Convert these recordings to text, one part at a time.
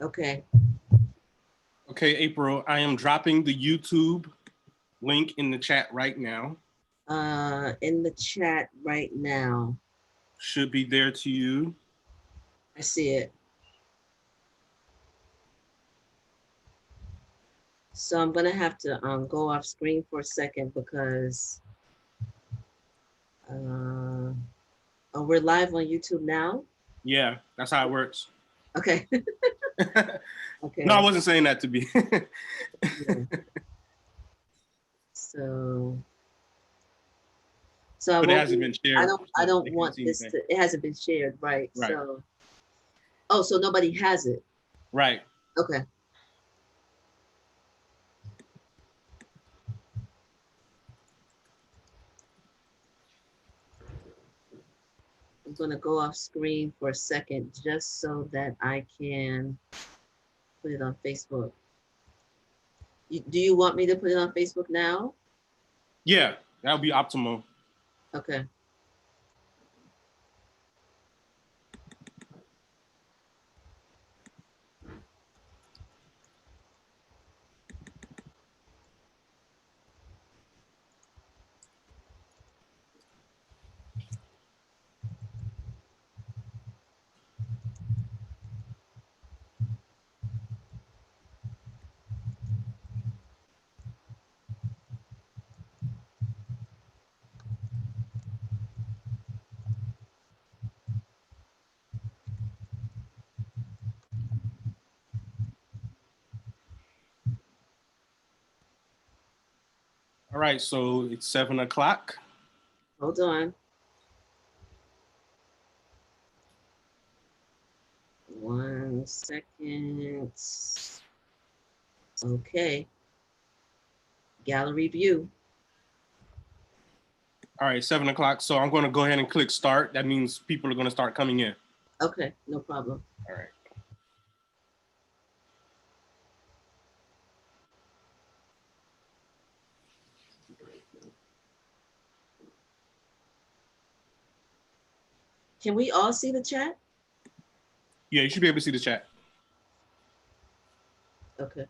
Okay. Okay, April, I am dropping the YouTube link in the chat right now. In the chat right now. Should be there to you. I see it. So I'm gonna have to go off screen for a second because oh, we're live on YouTube now. Yeah, that's how it works. Okay. No, I Okay. wasn't saying that to be. Yeah. So I But it won't hasn't be. been shared, I so don't they can't want see this anything. to. It hasn't been shared, right? Right, So so nobody has it. right. Okay. I'm gonna go off screen for a second just so that I can put it on Facebook. Do you want me to put it on Facebook now? Yeah, that would be optimal. Okay. All right, so it's 7 o'clock. Hold on. 1 second. Okay. Gallery view. All right, 7 o'clock. So I'm going to go ahead and click start. That means people are going to start coming in. Okay, no problem. All right. Can we all see the chat? Yeah, you should be able to see the chat. Okay.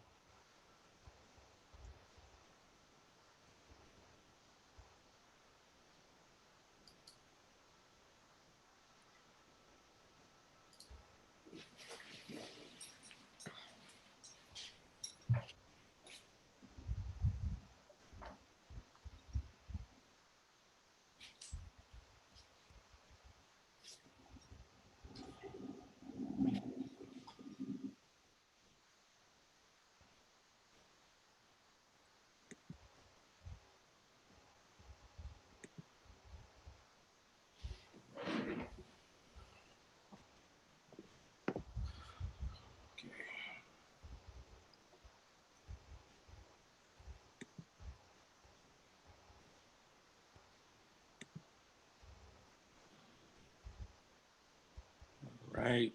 Right.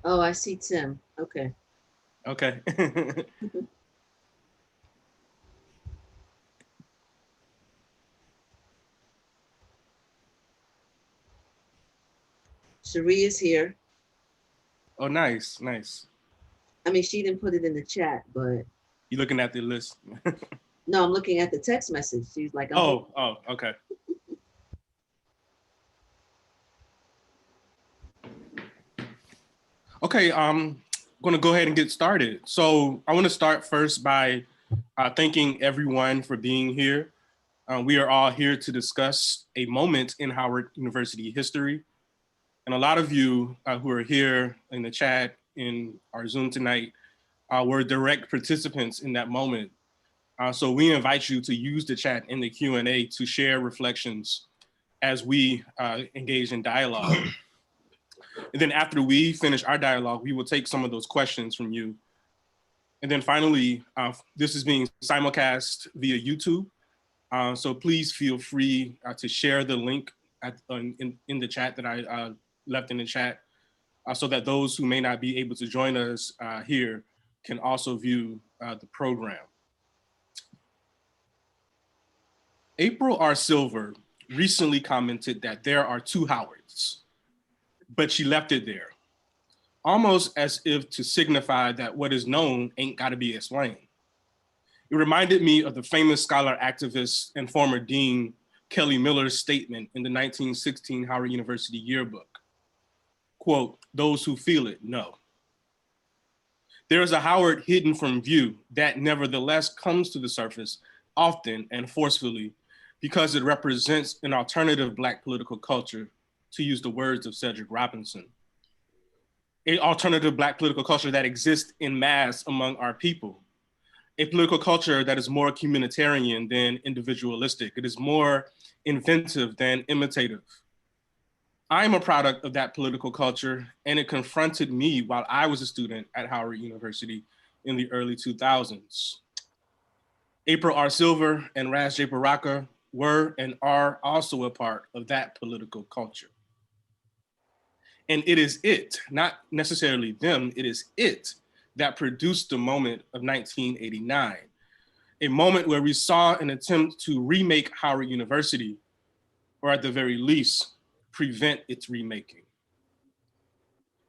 Oh, I see Tim. Okay. Okay. Cherie is here. Oh, nice, nice. I mean, she didn't put it in the chat, but You looking at the list? no, I'm looking at the text message. She's like, I'm here. Oh, okay. Okay, I'm going to go ahead and get started. So I want to start first by thanking everyone for being here. We are all here to discuss a moment in Howard University history. And a lot of you who are here in the chat in our Zoom tonight were direct participants in that moment. So we invite you to use the chat in the Q&A to share reflections as we engage in dialogue. And then after we finish our dialogue, we will take some of those questions from you. And then finally, this is being simulcast via YouTube. So please feel free to share the link in the chat that I left in the chat so that those who may not be able to join us here can also view the program. April R. Silver recently commented that there are two Howards, but she left it there, almost as if to signify that what is known ain't got to be explained. It reminded me of the famous scholar activist and former dean Kelly Miller's statement in the 1916 Howard University yearbook. Quote, "Those who feel it know." There is a Howard hidden from view that nevertheless comes to the surface often and forcefully because it represents an alternative Black political culture, to use the words of Cedric Robinson. An alternative Black political culture that exists in mass among our people. A political culture that is more communitarian than individualistic. It is more inventive than imitative. I'm a product of that political culture, and it confronted me while I was a student at Howard University in the early 2000s. April R. Silver and Ras J. Baraka were and are also a part of that political culture. And it is it, not necessarily them, it is it that produced the moment of 1989, a moment where we saw an attempt to remake Howard University, or at the very least, prevent its remaking.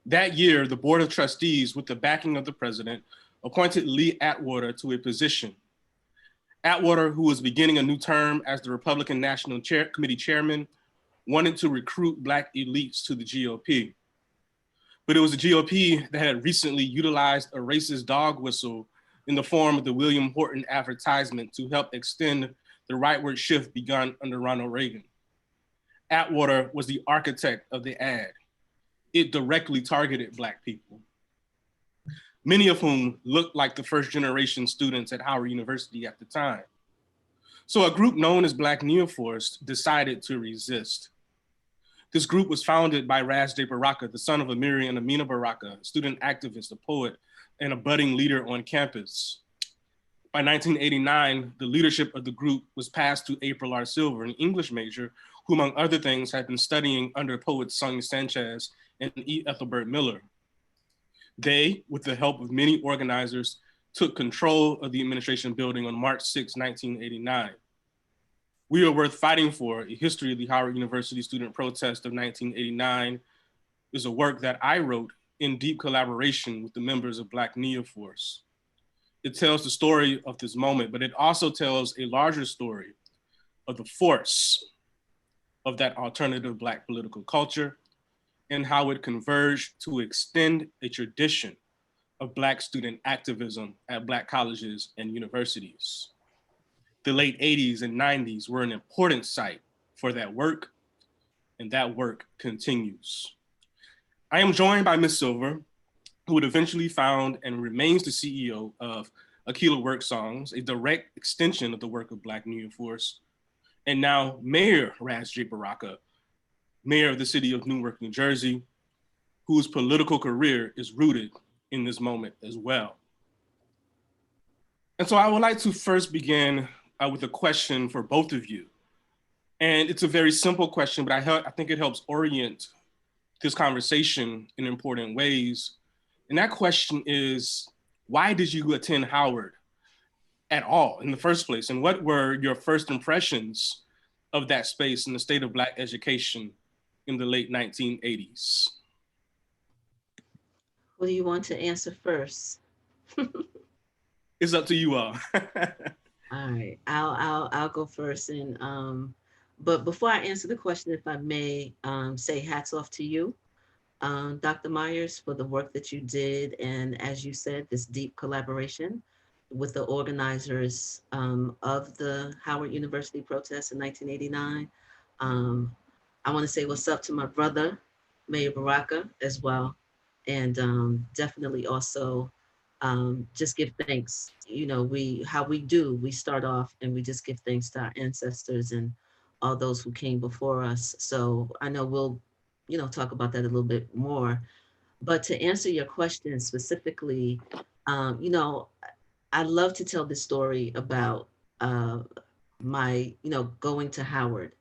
That year, the Board of Trustees, with the backing of the president, appointed Lee Atwater to a position. Atwater, who was beginning a new term as the Republican National Committee chairman, wanted to recruit Black elites to the GOP. But it was the GOP that had recently utilized a racist dog whistle in the form of the William Horton advertisement to help extend the rightward shift begun under Ronald Reagan. Atwater was the architect of the ad. It directly targeted Black people, many of whom looked like the first generation students at Howard University at the time. So a group known as Black Neoforce decided to resist. This group was founded by Ras J. Baraka, the son of Amiri and Amina Baraka, a student activist, a poet, and a budding leader on campus. By 1989, the leadership of the group was passed to April R. Silver, an English major, who among other things had been studying under poets Sonia Sanchez and E. Ethelbert Miller. They, with the help of many organizers, took control of the administration building on March 6, 1989. We Are Worth Fighting For, A History of the Howard University Student Protest of 1989, is a work that I wrote in deep collaboration with the members of Black Neoforce. It tells the story of this moment, but it also tells a larger story of the force of that alternative Black political culture and how it converged to extend a tradition of Black student activism at Black colleges and universities. The late 80s and 90s were an important site for that work, and that work continues. I am joined by Ms. Silver, who would eventually found and remains the CEO of Aquila Work Songs, a direct extension of the work of Black Neoforce, and now Mayor Ras J. Baraka, mayor of the city of Newark, New Jersey, whose political career is rooted in this moment as well. And so I would like to first begin with a question for both of you. And it's a very simple question, but I think it helps orient this conversation in important ways. And that question is, why did you attend Howard at all in the first place? And what were your first impressions of that space in the state of Black education in the late 1980s? Who do you want to answer first? It's up to you all. All right, I'll go first, and but before I answer the question, if I may, say hats off to you, Dr. Myers, for the work that you did, and as you said, this deep collaboration with the organizers of the Howard University protest in 1989. I want to say what's up to my brother, Mayor Baraka, as well, and definitely also just give thanks. You know, we start off and we just give thanks to our ancestors and all those who came before us. So I know we'll, talk about that a little bit more. But to answer your question specifically, you know, I love to tell this story about my, going to Howard.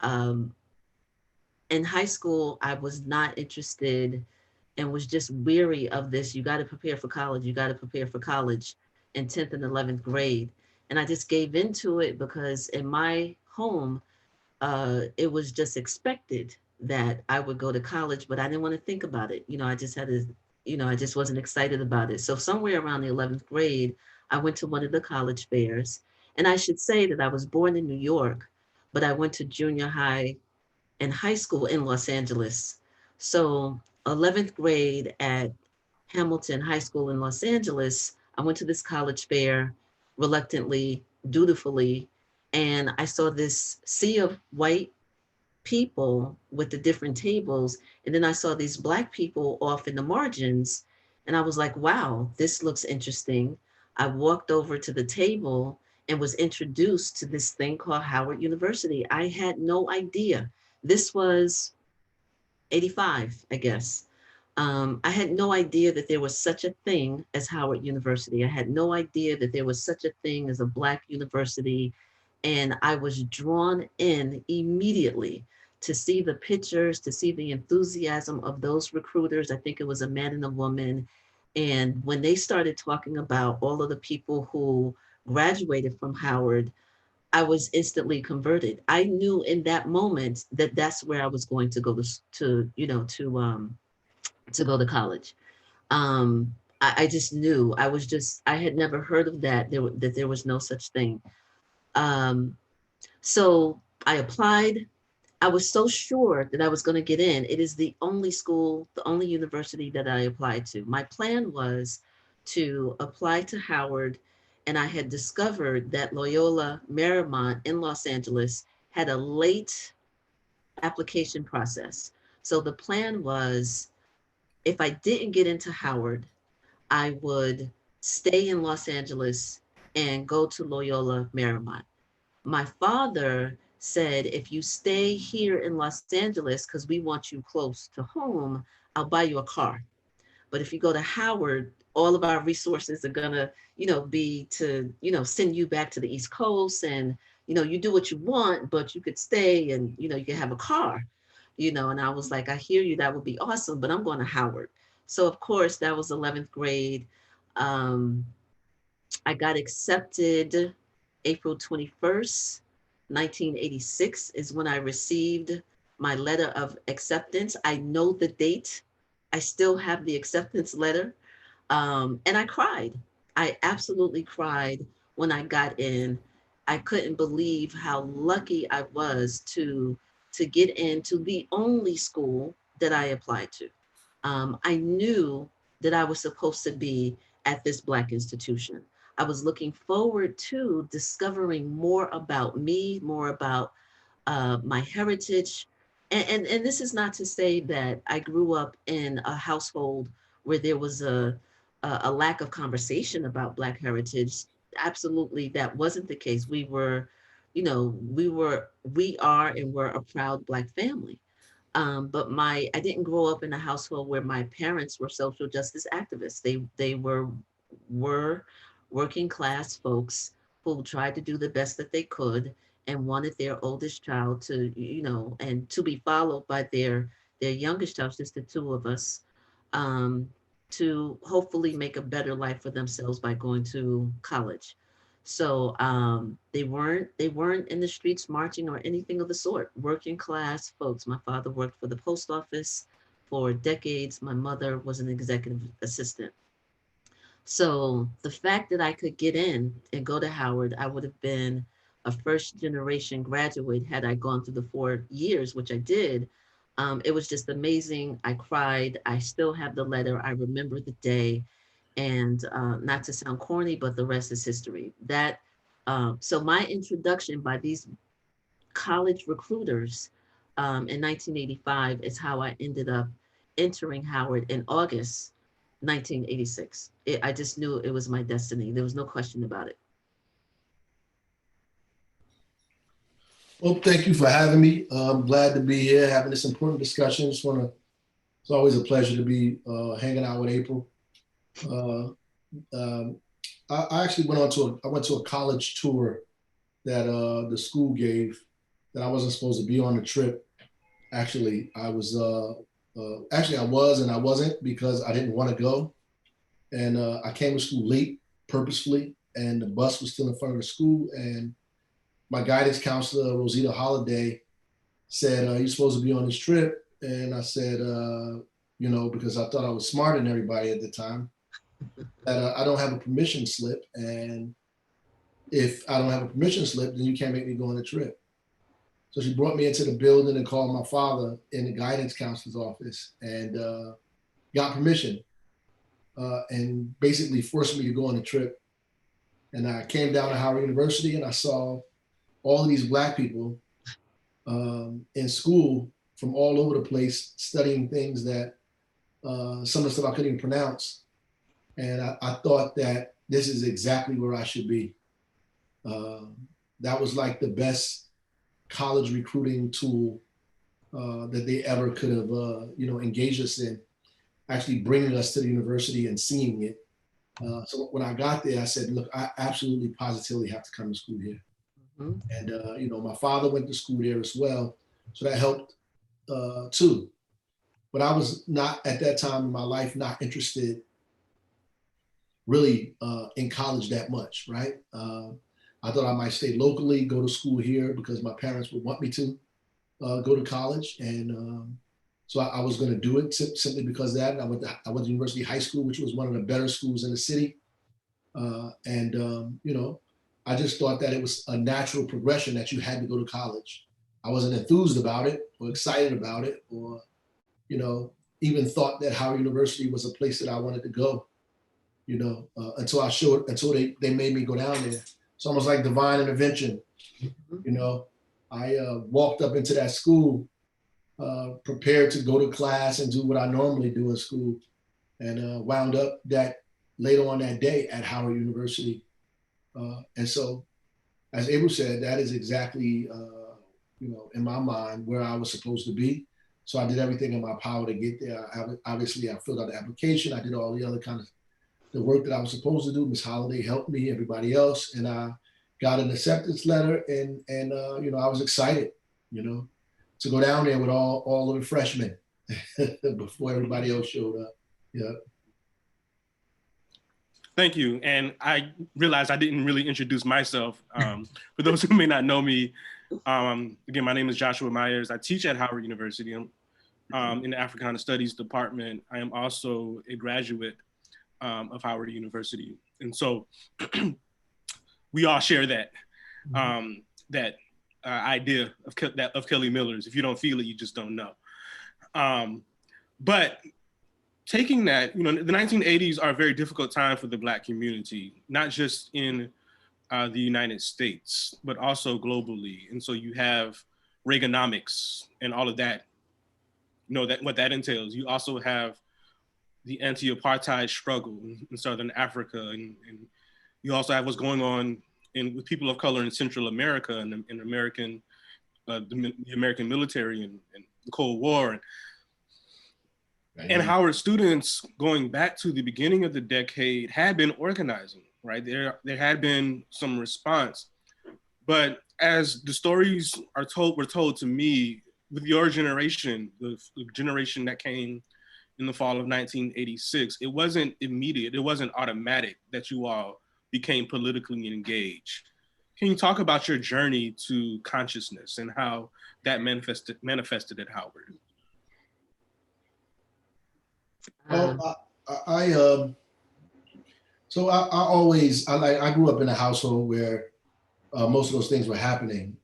Um, in high school, I was not interested. and was just weary of this. You got to prepare for college. You got to prepare for college in 10th and 11th grade. And I just gave into it because in my home, it was just expected that I would go to college, but I didn't want to think about it. I just had to, I just wasn't excited about it. So somewhere around the 11th grade, I went to one of the college fairs. And I should say that I was born in New York, but I went to junior high and high school in Los Angeles. So 11th grade at Hamilton High School in Los Angeles, I went to this college fair reluctantly, dutifully, and I saw this sea of white people with the different tables. And then I saw these Black people off in the margins. And I was like, wow, this looks interesting. I walked over to the table and was introduced to this thing called Howard University. I had no idea. This was 85, I guess. I had no idea that there was such a thing as Howard University. I had no idea that there was such a thing as a Black university. And I was drawn in immediately to see the pictures, to see the enthusiasm of those recruiters. I think it was a man and a woman. And when they started talking about all of the people who graduated from Howard, I was instantly converted. I knew in that moment that that's where I was going to go to go to college. I just knew. I had never heard of that. That there was no such thing. Um, so I applied. I was so sure that I was going to get in. It is the only school, the only university that I applied to. My plan was to apply to Howard, and I had discovered that Loyola Marymount in Los Angeles had a late application process. So the plan was if I didn't get into Howard, I would stay in Los Angeles and go to Loyola Marymount. My father said, if you stay here in Los Angeles, because we want you close to home, I'll buy you a car. But if you go to Howard, all of our resources are gonna, be to, send you back to the East Coast, and, you do what you want, but you could stay and, you could have a car, and I was like, I hear you, that would be awesome, but I'm going to Howard. So of course that was 11th grade. Um, I got accepted April 21st, 1986 is when I received my letter of acceptance. I know the date. I still have the acceptance letter. And I cried. I absolutely cried when I got in. I couldn't believe how lucky I was to get into the only school that I applied to. I knew that I was supposed to be at this Black institution. I was looking forward to discovering more about me, more about my heritage. And this is not to say that I grew up in a household where there was a lack of conversation about Black heritage. Absolutely, that wasn't the case. We are and were a proud Black family. But I didn't grow up in a household where my parents were social justice activists. They were working class folks who tried to do the best that they could and wanted their oldest child to, and to be followed by their youngest child, just the two of us, um, to hopefully make a better life for themselves by going to college. So they weren't in the streets marching or anything of the sort. Working class folks. My father worked for the post office for decades. My mother was an executive assistant. So the fact that I could get in and go to Howard, I would have been a first generation graduate had I gone through the 4 years, which I did. It was just amazing. I cried. I still have the letter. I remember the day. And not to sound corny, but the rest is history. So my introduction by these college recruiters in 1985 is how I ended up entering Howard in August 1986. I just knew it was my destiny. There was no question about it. Well, thank you for having me. I'm glad to be here having this important discussion. It's always a pleasure to be hanging out with April. Uh, um, I actually I went to a college tour that the school gave that I wasn't supposed to be on the trip. Actually, I was. actually I was and I wasn't because I didn't want to go. And I came to school late purposefully, and the bus was still in front of the school. And my guidance counselor, Rosita Holiday, said, "You're supposed to be on this trip." And I said, because I thought I was smarter than everybody at the time, that I don't have a permission slip. And if I don't have a permission slip, then you can't make me go on the trip. So she brought me into the building and called my father in the guidance counselor's office and got permission and basically forced me to go on the trip. And I came down to Howard University and I saw all of these Black people in school from all over the place studying things that some of the stuff I couldn't even pronounce. And I thought that this is exactly where I should be. That was like the best college recruiting tool that they ever could have, engaged us in, actually bringing us to the university and seeing it. So when I got there, I said, look, I absolutely positively have to come to school here. Mm-hmm. And, my father went to school there as well. So that helped too. But I was not, at that time in my life, not interested really in college that much, right? I thought I might stay locally, go to school here because my parents would want me to go to college. And so I was going to do it simply because of that. And I went to University High School, which was one of the better schools in the city. I just thought that it was a natural progression that you had to go to college. I wasn't enthused about it or excited about it or, even thought that Howard University was a place that I wanted to go, until they made me go down there. It's almost like divine intervention. I walked up into that school prepared to go to class and do what I normally do in school, and wound up that later on that day at Howard University. And so, as Abel said, that is exactly, in my mind where I was supposed to be. So I did everything in my power to get there. Obviously, I filled out the application. I did all the other kind of the work that I was supposed to do. Miss Holiday helped me, everybody else, and I got an acceptance letter. And I was excited, to go down there with all of the freshmen before everybody else showed up. Yeah. Thank you. And I realized I didn't really introduce myself. For those who may not know me, again, my name is Joshua Myers. I teach at Howard University in the Africana Studies department. I am also a graduate of Howard University. And so we all share that idea of Kelly Miller's. If you don't feel it, you just don't know. But taking that, the 1980s are a very difficult time for the Black community, not just in the United States, but also globally. And so you have Reaganomics and all of that, what that entails. You also have the anti-apartheid struggle in Southern Africa. And you also have what's going on with people of color in Central America and the American military and the Cold War. And Howard students, going back to the beginning of the decade, had been organizing, right? There had been some response. But as the stories were told to me, with your generation, the generation that came in the fall of 1986, it wasn't immediate, it wasn't automatic that you all became politically engaged. Can you talk about your journey to consciousness and how that manifested at Howard? I grew up in a household where most of those things were happening.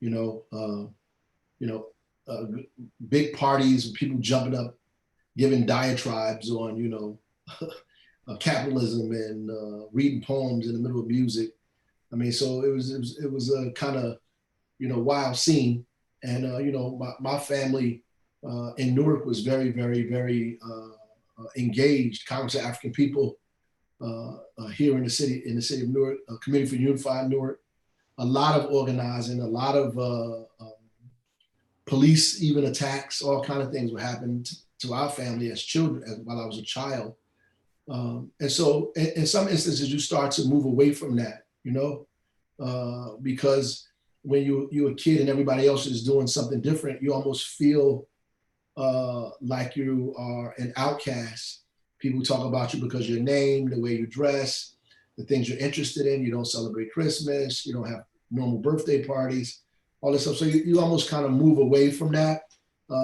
Big parties, people jumping up, giving diatribes on capitalism and reading poems in the middle of music. I mean, so it was a kind of wild scene, and my family in Newark was very, very, very engaged. Congress of African People here in the city of Newark, Committee for Unified Newark. A lot of organizing, a lot of police even attacks, all kind of things were happening to our family as children, while I was a child. And so in some instances, you start to move away from that, because when you're a kid and everybody else is doing something different, you almost feel like you are an outcast. People talk about you because of your name, the way you dress, the things you're interested in. You don't celebrate Christmas. You don't have normal birthday parties, all this stuff. So you almost kind of move away from that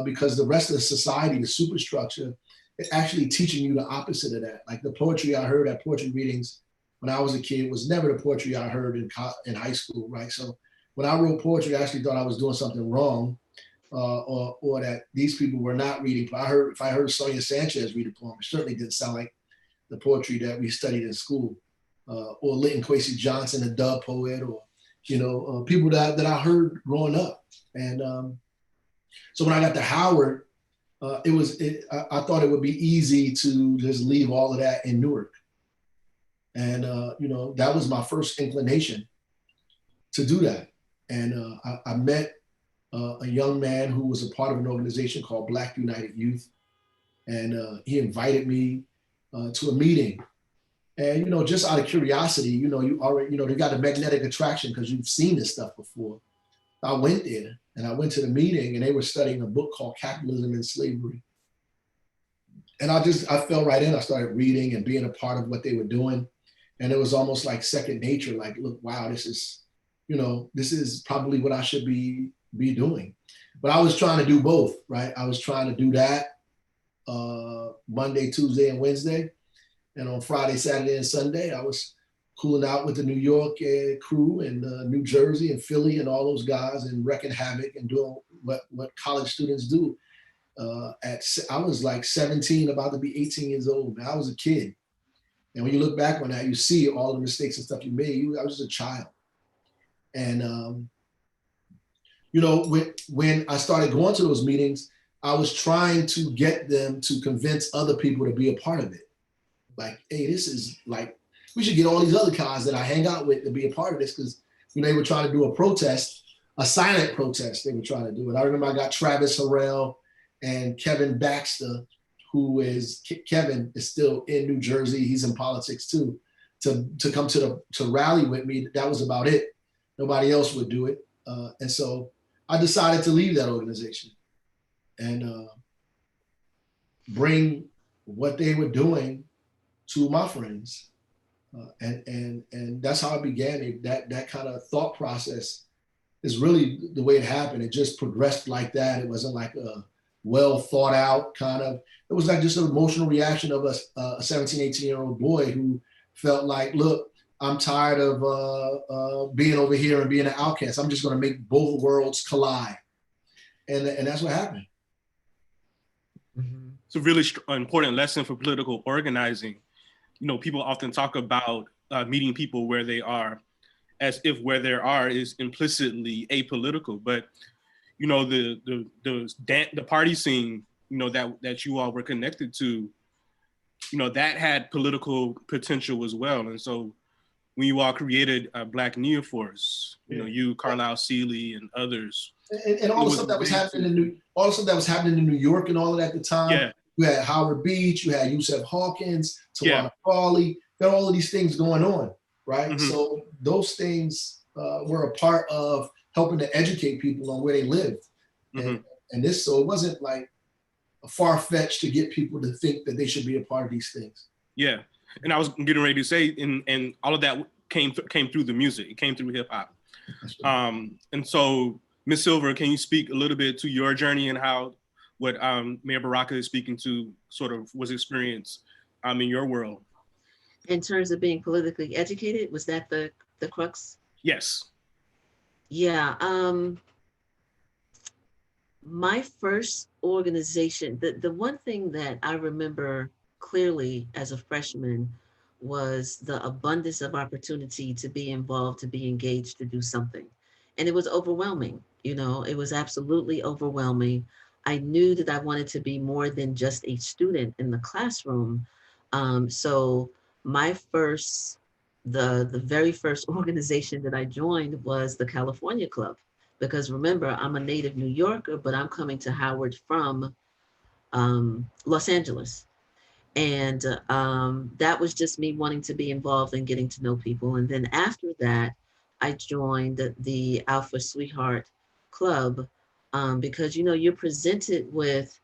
because the rest of the society, the superstructure, is actually teaching you the opposite of that. Like the poetry I heard at poetry readings when I was a kid was never the poetry I heard in high school, right? So when I wrote poetry, I actually thought I was doing something wrong, or that these people were not reading. If I heard Sonia Sanchez read a poem, it certainly didn't sound like the poetry that we studied in school, or Linton Kwesi Johnson, a dub poet, or people that I heard growing up. And so when I got to Howard, I thought it would be easy to just leave all of that in Newark. And that was my first inclination to do that. And I met a young man who was a part of an organization called Black United Youth. And he invited me to a meeting. And, just out of curiosity, you already, they got a magnetic attraction because you've seen this stuff before. I went there and I went to the meeting and they were studying a book called Capitalism and Slavery. And I fell right in. I started reading and being a part of what they were doing. And it was almost like second nature. Like, look, wow, this is probably what I should be doing. But I was trying to do both, right? I was trying to do that Monday, Tuesday, and Wednesday. And on Friday, Saturday, and Sunday, I was cooling out with the New York crew and New Jersey and Philly and all those guys and wrecking havoc and doing what college students do. I was like 17, about to be 18 years old. Man, I was a kid. And when you look back on that, you see all the mistakes and stuff you made. I was just a child. And, when I started going to those meetings, I was trying to get them to convince other people to be a part of it. Like, hey, this is like, we should get all these other guys that I hang out with to be a part of this, because they were trying to do a protest, a silent protest they were trying to do. And I remember I got Travis Harrell and Kevin Baxter, Kevin is still in New Jersey. He's in politics too, to come to rally with me. That was about it. Nobody else would do it. And so I decided to leave that organization and bring what they were doing to my friends. And that's how it began. That kind of thought process is really the way it happened. It just progressed like that. It wasn't like a well thought out kind of, it was like just an emotional reaction of a 17, 18-year-old boy who felt like, look, I'm tired of being over here and being an outcast. I'm just going to make both worlds collide. And that's what happened. It's a really important lesson for political organizing. People often talk about meeting people where they are, as if where they are is implicitly apolitical. But the party scene, that you all were connected to, that had political potential as well. And so when you all created Black Neoforce, you, Carlisle Seeley, and others, and all the stuff that was happening in New York and all of that at the time. Yeah. You had Howard Beach, you had Yusef Hawkins, Tawana Crawley, you had all of these things going on, right? Mm-hmm. So those things were a part of helping to educate people on where they lived. Mm-hmm. So it wasn't like far-fetched to get people to think that they should be a part of these things. Yeah, and I was getting ready to say, and all of that came through the music. It came through hip hop. And so, Ms. Silver, can you speak a little bit to your journey and how what Mayor Baraka is speaking to sort of was experienced in your world? In terms of being politically educated, was that the crux? Yes. Yeah. My first organization, the one thing that I remember clearly as a freshman was the abundance of opportunity to be involved, to be engaged, to do something. And it was overwhelming. It was absolutely overwhelming. I knew that I wanted to be more than just a student in the classroom. So my the very first organization that I joined was the California Club, because remember, I'm a native New Yorker, but I'm coming to Howard from Los Angeles. And that was just me wanting to be involved and getting to know people. And then after that, I joined the Alpha Sweetheart Club, because, you're presented with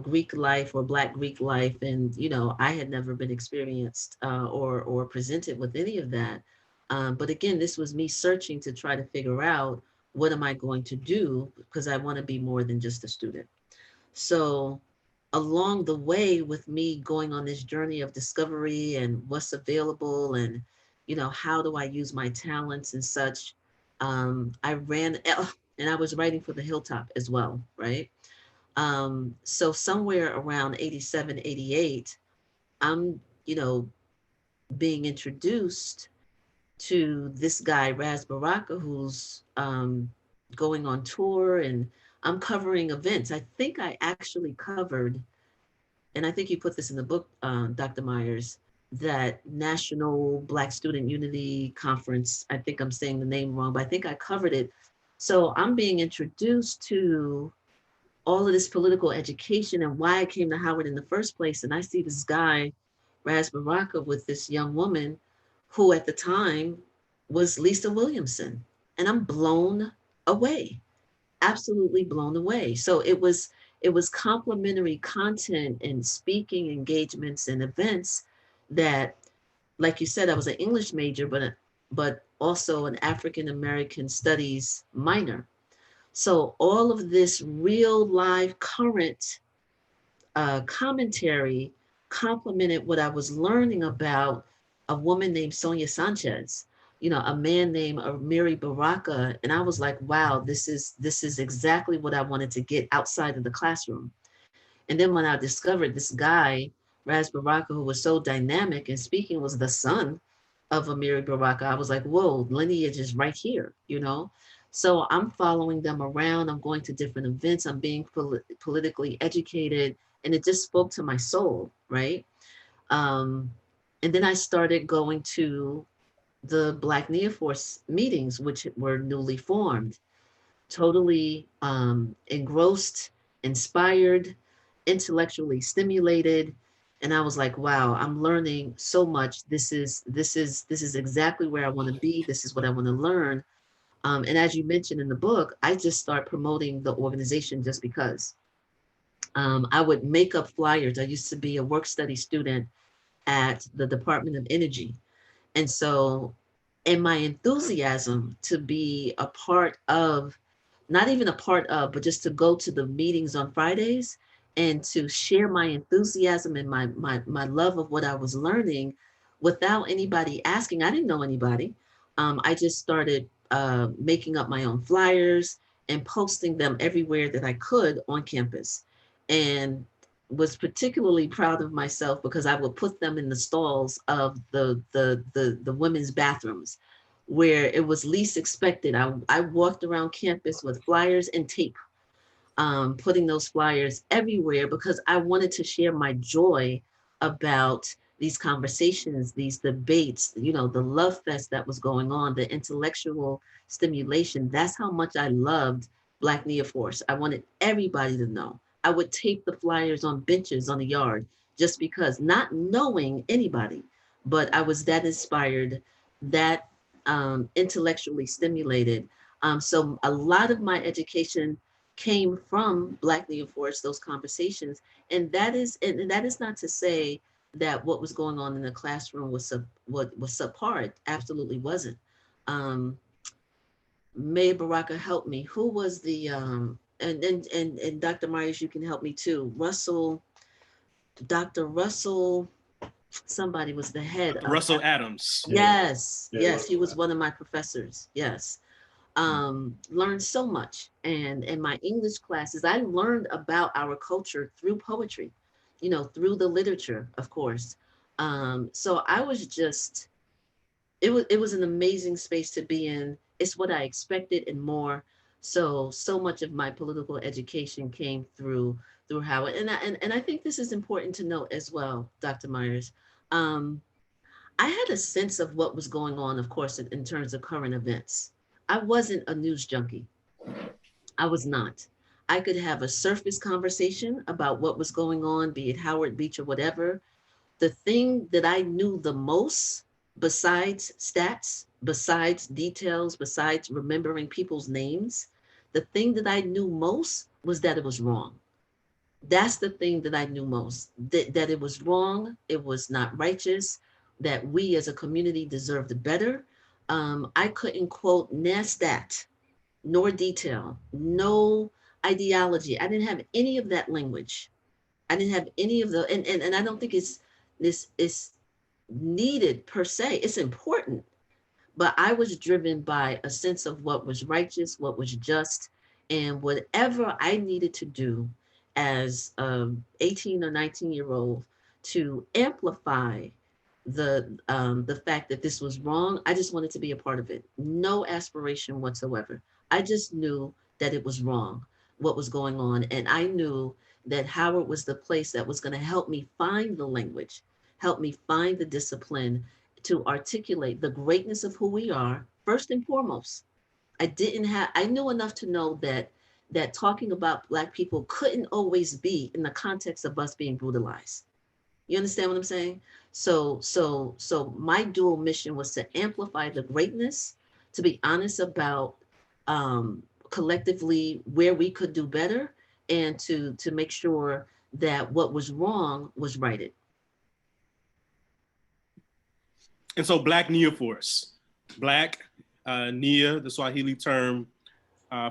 Greek life or Black Greek life. And, I had never been experienced or presented with any of that. But again, this was me searching to try to figure out what am I going to do because I want to be more than just a student. So along the way with me going on this journey of discovery and what's available and, how do I use my talents and such, I ran, and I was writing for the Hilltop as well, right? So somewhere around 87, 88, I'm, being introduced to this guy, Raz Baraka, who's going on tour, and I'm covering events. I think I actually covered, and I think you put this in the book, Dr. Myers, that National Black Student Unity Conference. I think I'm saying the name wrong, but I think I covered it. So I'm being introduced to all of this political education and why I came to Howard in the first place. And I see this guy, Raz Baraka, with this young woman who at the time was Lisa Williamson. And I'm blown away, absolutely blown away. So it was complimentary content and speaking engagements and events that, like you said, I was an English major, but also an African American studies minor. So all of this real live current commentary complemented what I was learning about a woman named Sonia Sanchez, a man named Amiri Baraka, and I was like, wow, this is exactly what I wanted to get outside of the classroom. And then when I discovered this guy, Raz Baraka, who was so dynamic and speaking, was the son of Amiri Baraka, I was like, whoa, lineage is right here. So I'm following them around. I'm going to different events. I'm being politically educated. And it just spoke to my soul, right? Um, and then I started going to the Black Neoforce meetings, which were newly formed, totally engrossed, inspired, intellectually stimulated. And I was like, wow, I'm learning so much. This is exactly where I want to be. This is what I want to learn. And as you mentioned in the book, I just start promoting the organization just because. I would make up flyers. I used to be a work study student at the Department of Energy. And so, in my enthusiasm to be a part of, not even a part of, but just to go to the meetings on Fridays and to share my enthusiasm and my love of what I was learning without anybody asking. I didn't know anybody. I just started making up my own flyers and posting them everywhere that I could on campus. And was particularly proud of myself because I would put them in the stalls of the women's bathrooms where it was least expected. I walked around campus with flyers and tape, putting those flyers everywhere because I wanted to share my joy about these conversations, these debates, the love fest that was going on, the intellectual stimulation. That's how much I loved Black Neoforce. I wanted everybody to know. I would tape the flyers on benches on the yard just because, not knowing anybody, but I was that inspired, that intellectually stimulated. So a lot of my education came from Black Neoforce, those conversations. And that is not to say that what was going on in the classroom what was subpar. It absolutely wasn't. Um, May Baraka help me. Who was the and Dr. Myers, you can help me too. Dr. Russell, somebody was the head Dr. of. Russell Adams. Yes, Yeah, yes, he Russell was Adams. one of my professors. Yes. Learned so much. And in my English classes, I learned about our culture through poetry, through the literature, of course. So I was just, it was an amazing space to be in. It's what I expected and more. So much of my political education came through Howard. And I think this is important to note as well, Dr. Myers. Um, I had a sense of what was going on, of course, in terms of current events. I wasn't a news junkie. I was not. I could have a surface conversation about what was going on, be it Howard Beach or whatever. The thing that I knew the most, besides stats, besides details, besides remembering people's names, the thing that I knew most was that it was wrong. That's the thing that I knew most, that it was wrong, it was not righteous, that we as a community deserved better. I couldn't quote NASDAQ nor detail, no ideology. I didn't have any of that language. I didn't have any of the, and I don't think it's this is needed per se. It's important, but I was driven by a sense of what was righteous, what was just, and whatever I needed to do as 18 or 19-year-old to amplify the fact that this was wrong. I just wanted to be a part of it. No aspiration whatsoever. I just knew that it was wrong, what was going on, and I knew that Howard was the place that was going to help me find the language, help me find the discipline to articulate the greatness of who we are first and foremost. I knew enough to know that talking about Black people couldn't always be in the context of us being brutalized. You understand what I'm saying? So my dual mission was to amplify the greatness, to be honest about collectively where we could do better, and to make sure that what was wrong was righted. And so Black Nia Force, Black Nia, the Swahili term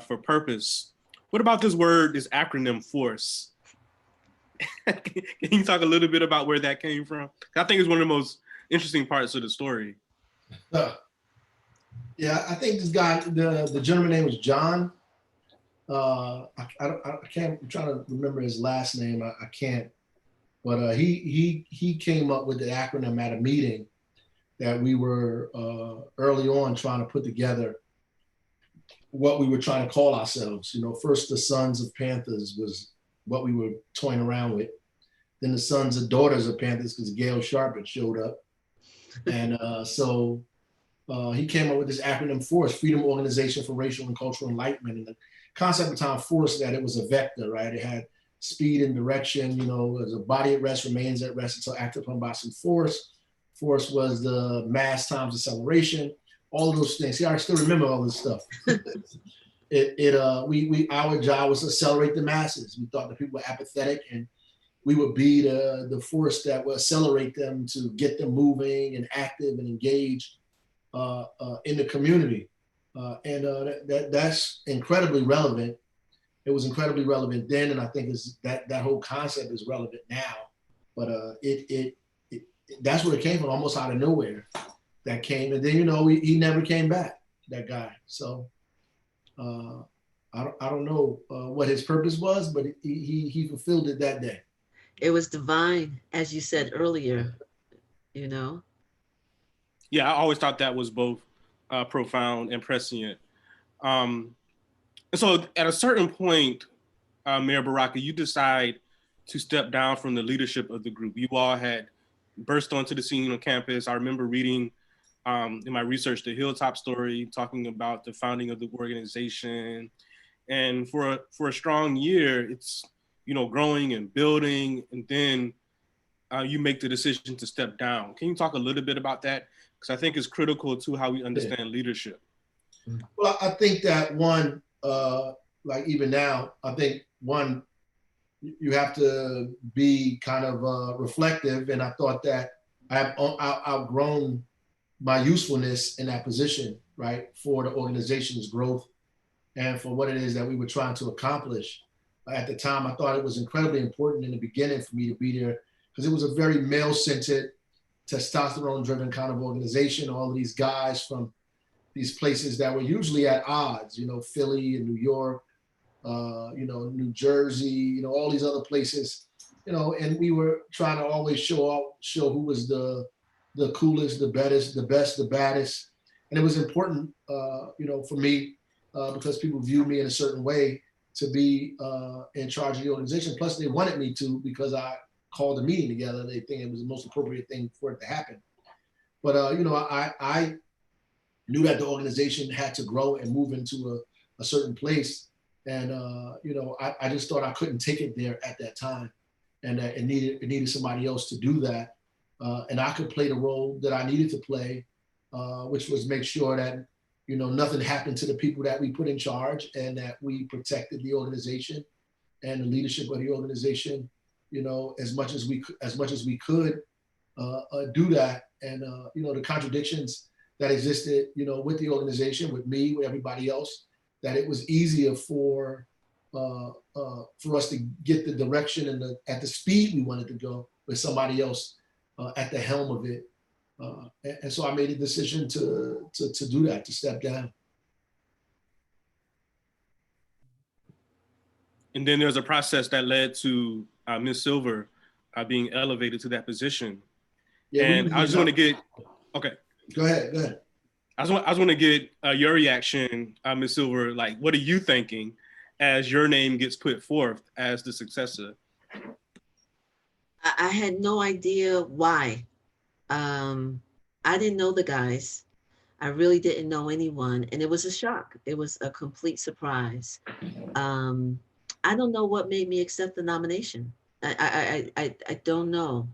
for purpose. What about this word, this acronym force? Can you talk a little bit about where that came from? I think it's one of the most interesting parts of the story. Yeah, I think this guy, the gentleman name was John. I can't. I'm trying to remember his last name. I can't. But he came up with the acronym at a meeting that we were early on trying to put together what we were trying to call ourselves. You know, first the Sons of Panthers was what we were toying around with. Then the Sons and Daughters of Panthers, because Gail Sharp had showed up. And so he came up with this acronym FORCE, Freedom Organization for Racial and Cultural Enlightenment. And the concept behind FORCE, that it was a vector, right? It had speed and direction, you know, as a body at rest remains at rest until acted upon by some force. Force was the mass times acceleration, all of those things. See, I still remember all this stuff. Our job was to accelerate the masses. We thought the people were apathetic, and we would be the force that would accelerate them to get them moving and active and engaged in the community. That's incredibly relevant. It was incredibly relevant then, and I think that whole concept is relevant now. But that's where it came from, almost out of nowhere. That came, and then he never came back. That guy. So I don't know what his purpose was, but he fulfilled it that day. It was divine, as you said earlier. Yeah, I always thought that was both profound and prescient. And so at a certain point, Mayor Baraka, you decide to step down from the leadership of the group. You all had burst onto the scene on campus. I remember reading in my research the Hilltop story, talking about the founding of the organization. And for a strong year, it's growing and building, and then you make the decision to step down. Can you talk a little bit about that? Because I think it's critical to how we understand leadership. Well, I think that one, like even now, I think one, you have to be kind of reflective. And I thought that I've outgrown my usefulness in that position, right, for the organization's growth and for what it is that we were trying to accomplish. At the time, I thought it was incredibly important in the beginning for me to be there because it was a very male-centered, testosterone-driven kind of organization. All of these guys from these places that were usually at odds, Philly and New York, New Jersey, all these other places, and we were trying to always show who was the coolest, the best, the baddest. And it was important, for me, because people view me in a certain way to be in charge of the organization. Plus they wanted me to, because I called a meeting together. They think it was the most appropriate thing for it to happen. But, I knew that the organization had to grow and move into a certain place. And, I just thought I couldn't take it there at that time. And it needed somebody else to do that. And I could play the role that I needed to play, which was make sure that, nothing happened to the people that we put in charge and that we protected the organization and the leadership of the organization, as much as we could do that. And the contradictions that existed, with the organization, with me, with everybody else, that it was easier for us to get the direction and at the speed we wanted to go with somebody else at the helm of it. And so I made a decision to do that, to step down. And then there's a process that led to Ms. Silver being elevated to that position. Yeah, and I just want to get, okay. Go ahead. I just want to get your reaction, Ms. Silver. Like, what are you thinking as your name gets put forth as the successor? I had no idea why. I didn't know the guys. I really didn't know anyone, and it was a shock. It was a complete surprise. I don't know what made me accept the nomination. I don't know.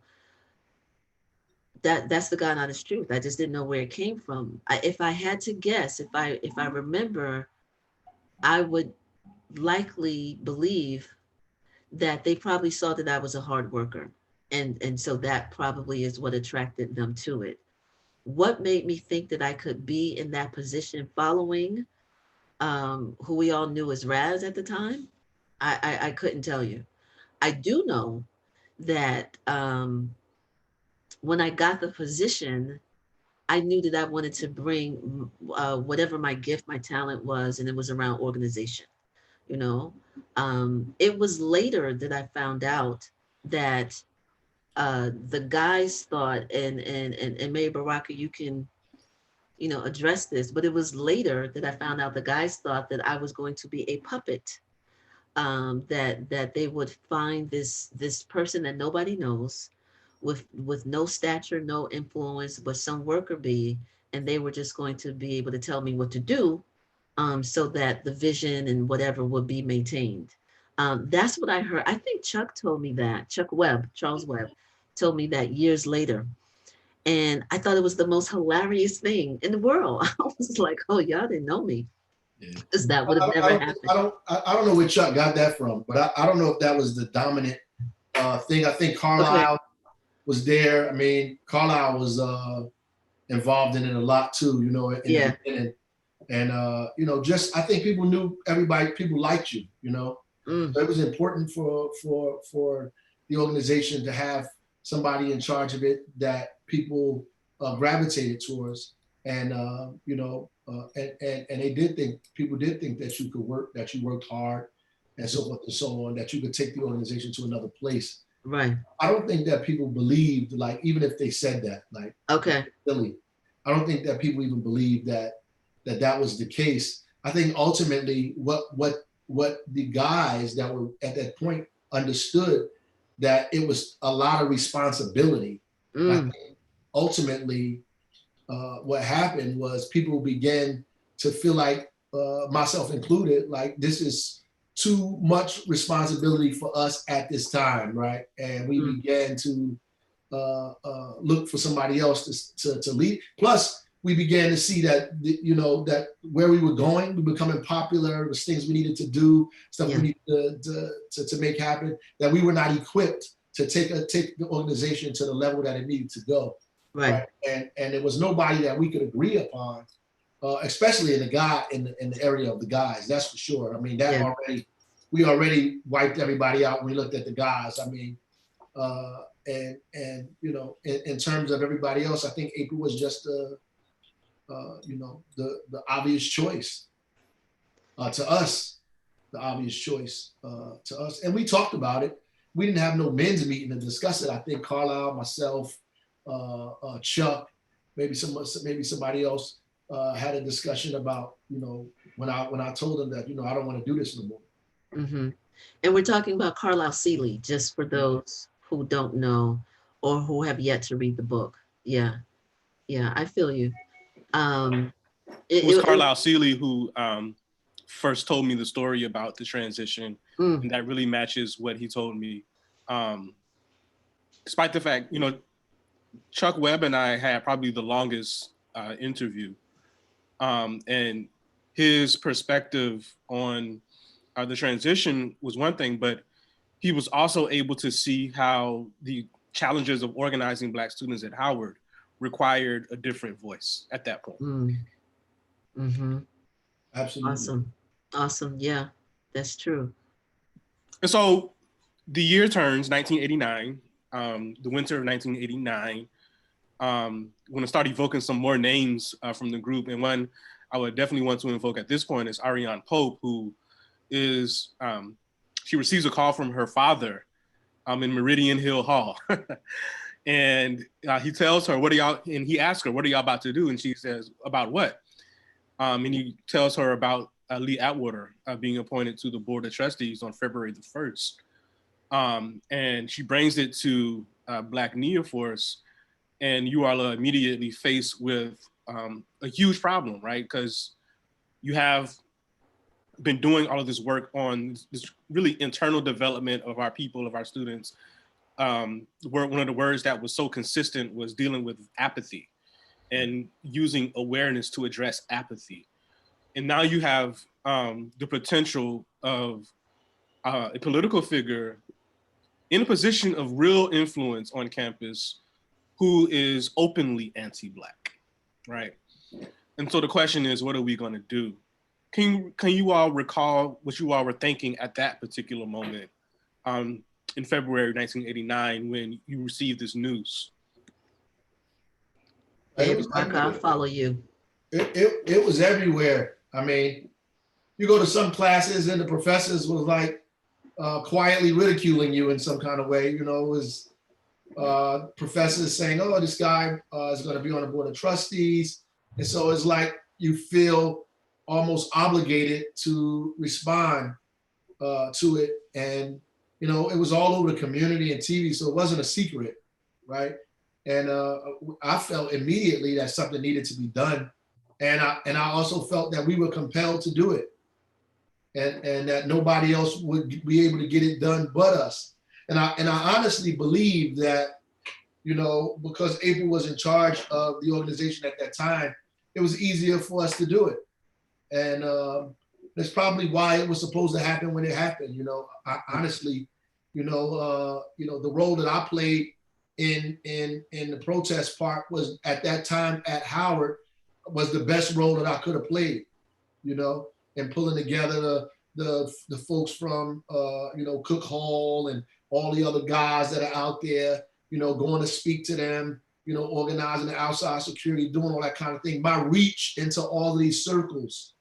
That's the God honest truth. I just didn't know where it came from. If I had to guess, if I remember, I would likely believe that they probably saw that I was a hard worker, and so that probably is what attracted them to it. What made me think that I could be in that position following who we all knew as Raz at the time? I couldn't tell you. I do know that when I got the position, I knew that I wanted to bring whatever my gift, my talent was, and it was around organization. You know, it was later that I found out that the guys thought, and maybe Baraka, you can, address this, but it was later that I found out the guys thought that I was going to be a puppet. That they would find this person that nobody knows, with no stature, no influence, but some worker bee, and they were just going to be able to tell me what to do, so that the vision and whatever would be maintained. That's what I heard. I think Chuck told me that. Charles Webb, told me that years later. And I thought it was the most hilarious thing in the world. I was like, oh, y'all didn't know me. Yeah. Because that would have never happened. I don't know where Chuck got that from, but I don't know if that was the dominant thing. I think Carlisle was there. I mean, Carlisle was involved in it a lot too, in the beginning. And just I think people knew people liked you, So it was important for the organization to have somebody in charge of it that people gravitated towards, and and people did think that you could work, that you worked hard, and so forth and so on, that you could take the organization to another place. Right. I don't think that people believed, like, even if they said that, like, okay, silly. I don't think that people even believed that was the case. I think ultimately what the guys that were at that point understood, that it was a lot of responsibility. I think ultimately what happened was people began to feel like, myself included, like this is too much responsibility for us at this time, right? And we began to look for somebody else to lead. Plus, we began to see that that where we were going, we were becoming popular. There was things we needed to do, stuff we needed to make happen. That we were not equipped to take the organization to the level that it needed to go. right? And there was nobody that we could agree upon, especially in the area of the guys. That's for sure. I mean, we already wiped everybody out when we looked at the guys. I mean. And in terms of everybody else, I think April was just the obvious choice to us, to us. And we talked about it. We didn't have no men's meeting to discuss it. I think Carlisle, myself, Chuck, maybe somebody else had a discussion about, when I told them that, I don't want to do this no more. Mm-hmm. And we're talking about Carlisle Seeley, just for those who don't know or who have yet to read the book. Yeah, I feel you. It was Carlisle Seeley who first told me the story about the transition, and that really matches what he told me. Despite the fact, Chuck Webb and I had probably the longest interview, and his perspective on the transition was one thing, but he was also able to see how the challenges of organizing Black students at Howard required a different voice at that point. Mm-hmm. Absolutely. Awesome. Awesome. Yeah, that's true. And so the year turns 1989, the winter of 1989. I'm going to start evoking some more names from the group. And one I would definitely want to invoke at this point is Ariane Pope, who is, she receives a call from her father in Meridian Hill Hall. And he tells her, what are y'all, and he asks her, what are y'all about to do? And she says, about what? And he tells her about Lee Atwater being appointed to the Board of Trustees on February the 1st. And she brings it to Black Neoforce, and you are immediately faced with a huge problem, right? Because you have been doing all of this work on this really internal development of our people, of our students. One of the words that was so consistent was dealing with apathy and using awareness to address apathy. And now you have the potential of a political figure in a position of real influence on campus who is openly anti-Black, right? And so the question is, what are we going to do? Can you all recall what you all were thinking at that particular moment in February 1989 when you received this news? Hey, Baraka, I'll follow you. It was everywhere. I mean, you go to some classes and the professors was like quietly ridiculing you in some kind of way. You know, it was professors saying, "Oh, this guy is going to be on the board of trustees," and so it's like you feel almost obligated to respond to it. And you know, it was all over the community and TV, so it wasn't a secret, right? And I felt immediately that something needed to be done, and I also felt that we were compelled to do it, and that nobody else would be able to get it done but us. And I honestly believe that, you know, because April was in charge of the organization at that time, it was easier for us to do it. And that's probably why it was supposed to happen when it happened. You know, I, honestly, the role that I played in the protest part was at that time at Howard was the best role that I could have played. You know, and pulling together the folks from Cook Hall and all the other guys that are out there, you know, going to speak to them, you know, organizing the outside security, doing all that kind of thing. My reach into all of these circles,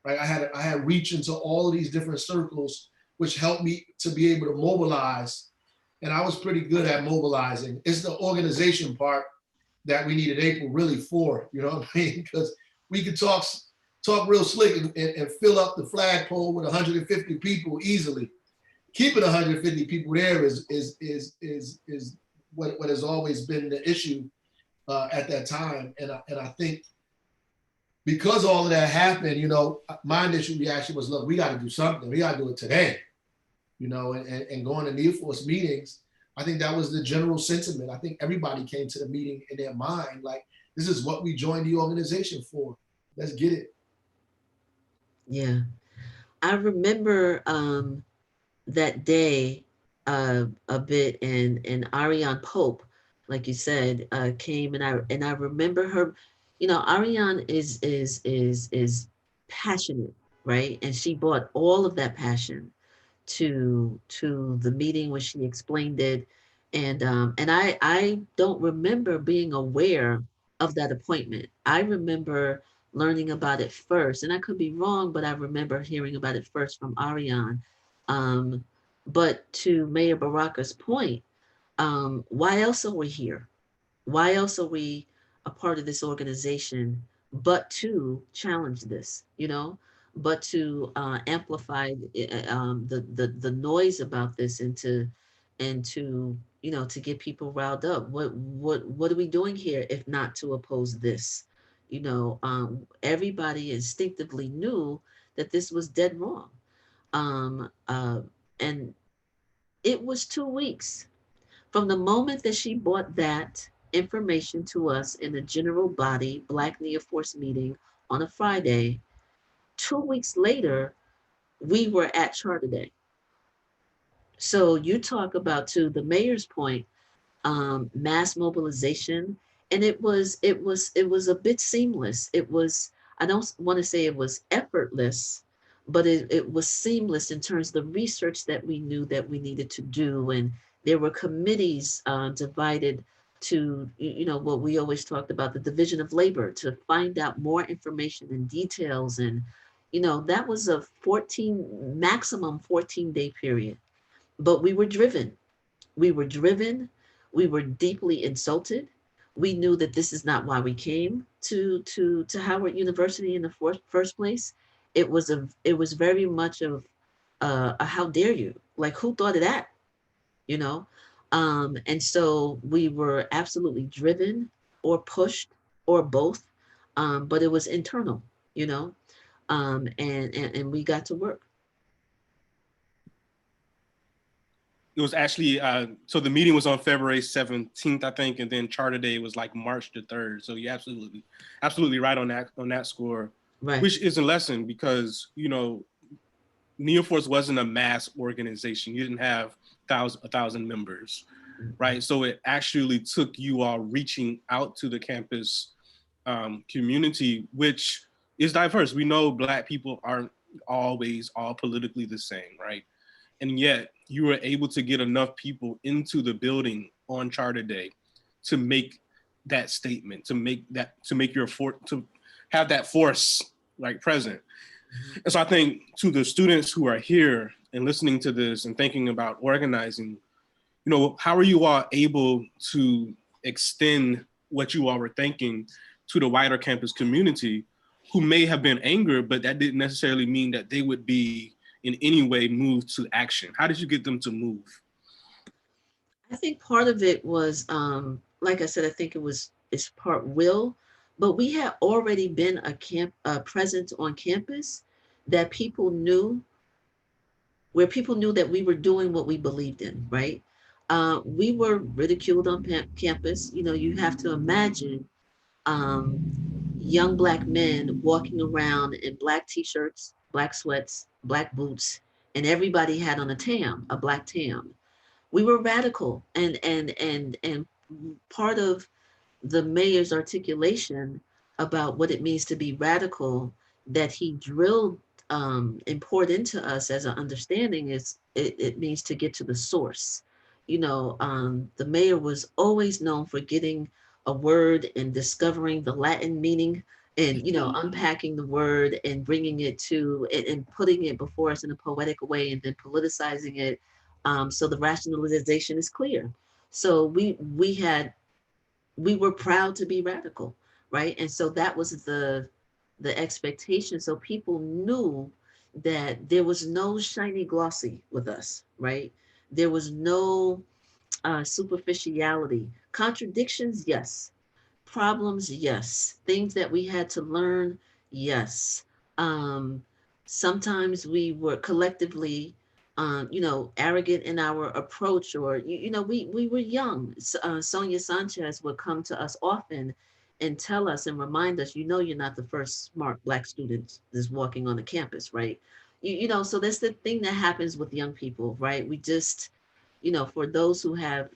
right? I had reach into all of these different circles, which helped me to be able to mobilize. And I was pretty good at mobilizing. It's the organization part that we needed April really for, you know what I mean? Because we could talk real slick and fill up the flagpole with 150 people easily. Keeping 150 people there is what has always been the issue at that time. And I think because all of that happened, you know, my initial reaction was, look, we got to do something. We got to do it today, you know, and going to Neoforce meetings. I think that was the general sentiment. I think everybody came to the meeting in their mind, like, this is what we joined the organization for. Let's get it. Yeah. I remember that day a bit, and Ariane Pope, like you said, came, and I remember her. You know, Ariane is passionate, right? And she brought all of that passion to the meeting when she explained it, and I don't remember being aware of that appointment. I remember learning about it first, and I could be wrong, but I remember hearing about it first from Ariane. Um, but to Mayor Baraka's point, why else are we here? Why else are we a part of this organization but to challenge this, you know, but to amplify the noise about this, and to you know, to get people riled up? What are we doing here if not to oppose this? You know, everybody instinctively knew that this was dead wrong. Um, uh, and it was 2 weeks from the moment that she brought that information to us in the general body Black Neoforce meeting on a Friday. 2 weeks later, we were at Charter Day. So you talk about, to the mayor's point, mass mobilization, and it was a bit seamless. It was, I don't want to say it was effortless, but it was seamless in terms of the research that we knew that we needed to do, and there were committees divided to, what we always talked about, the division of labor, to find out more information and details. And that was a 14 day period, but we were driven. We were deeply insulted. We knew that this is not why we came to Howard University in the first place. It was very much of a how dare you? Like, who thought of that? You know? And so we were absolutely driven or pushed or both. But it was internal, you know, and we got to work. It was actually so the meeting was on February 17th, I think, and then Charter Day was like March the 3rd. So you absolutely right on that score, Right. which is a lesson because Neoforce wasn't a mass organization. You didn't have a thousand members, right? So it actually took you all reaching out to the campus community, which is diverse. We know Black people aren't always all politically the same, right? And yet you were able to get enough people into the building on Charter Day to make that statement, to have that force like present. And so I think to the students who are here and listening to this and thinking about organizing, how are you all able to extend what you all were thinking to the wider campus community who may have been angered, but that didn't necessarily mean that they would be in any way moved to action? How did you get them to move? I think part of it was, like I said, I think it's part will, but we had already been a presence on campus that people knew that we were doing what we believed in, right? We were ridiculed on campus. You have to imagine um, young Black men walking around in Black t-shirts, Black sweats, Black boots, and everybody had on a Black tam. We were radical, and part of the mayor's articulation about what it means to be radical that he drilled and poured into us as an understanding is it means to get to the source. The mayor was always known for getting a word and discovering the Latin meaning, and unpacking the word and bringing it to it and putting it before us in a poetic way and then politicizing it, so the rationalization is clear. So we were proud to be radical, right? And so that was the expectation. So people knew that there was no shiny glossy with us, right? There was no superficiality. Contradictions, yes. Problems, yes. Things that we had to learn, yes. Um, Sometimes we were collectively, arrogant in our approach, or we were young. Sonia Sanchez would come to us often and tell us and remind us, you're not the first smart Black student that's walking on the campus, right? So that's the thing that happens with young people, right? We just, for those who have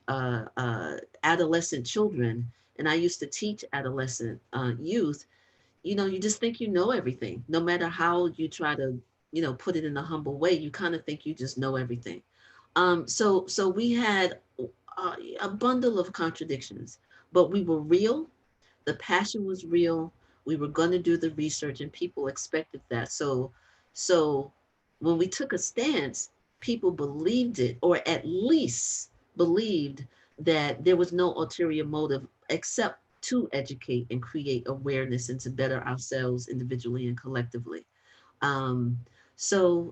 adolescent children, and I used to teach adolescent youth, you just think you know everything. No matter how you try to, put it in a humble way, you kind of think you just know everything. So we had a bundle of contradictions, but we were real. The passion was real. We were going to do the research, and people expected that. So when we took a stance, people believed it, or at least believed that there was no ulterior motive except to educate and create awareness and to better ourselves individually and collectively. Um,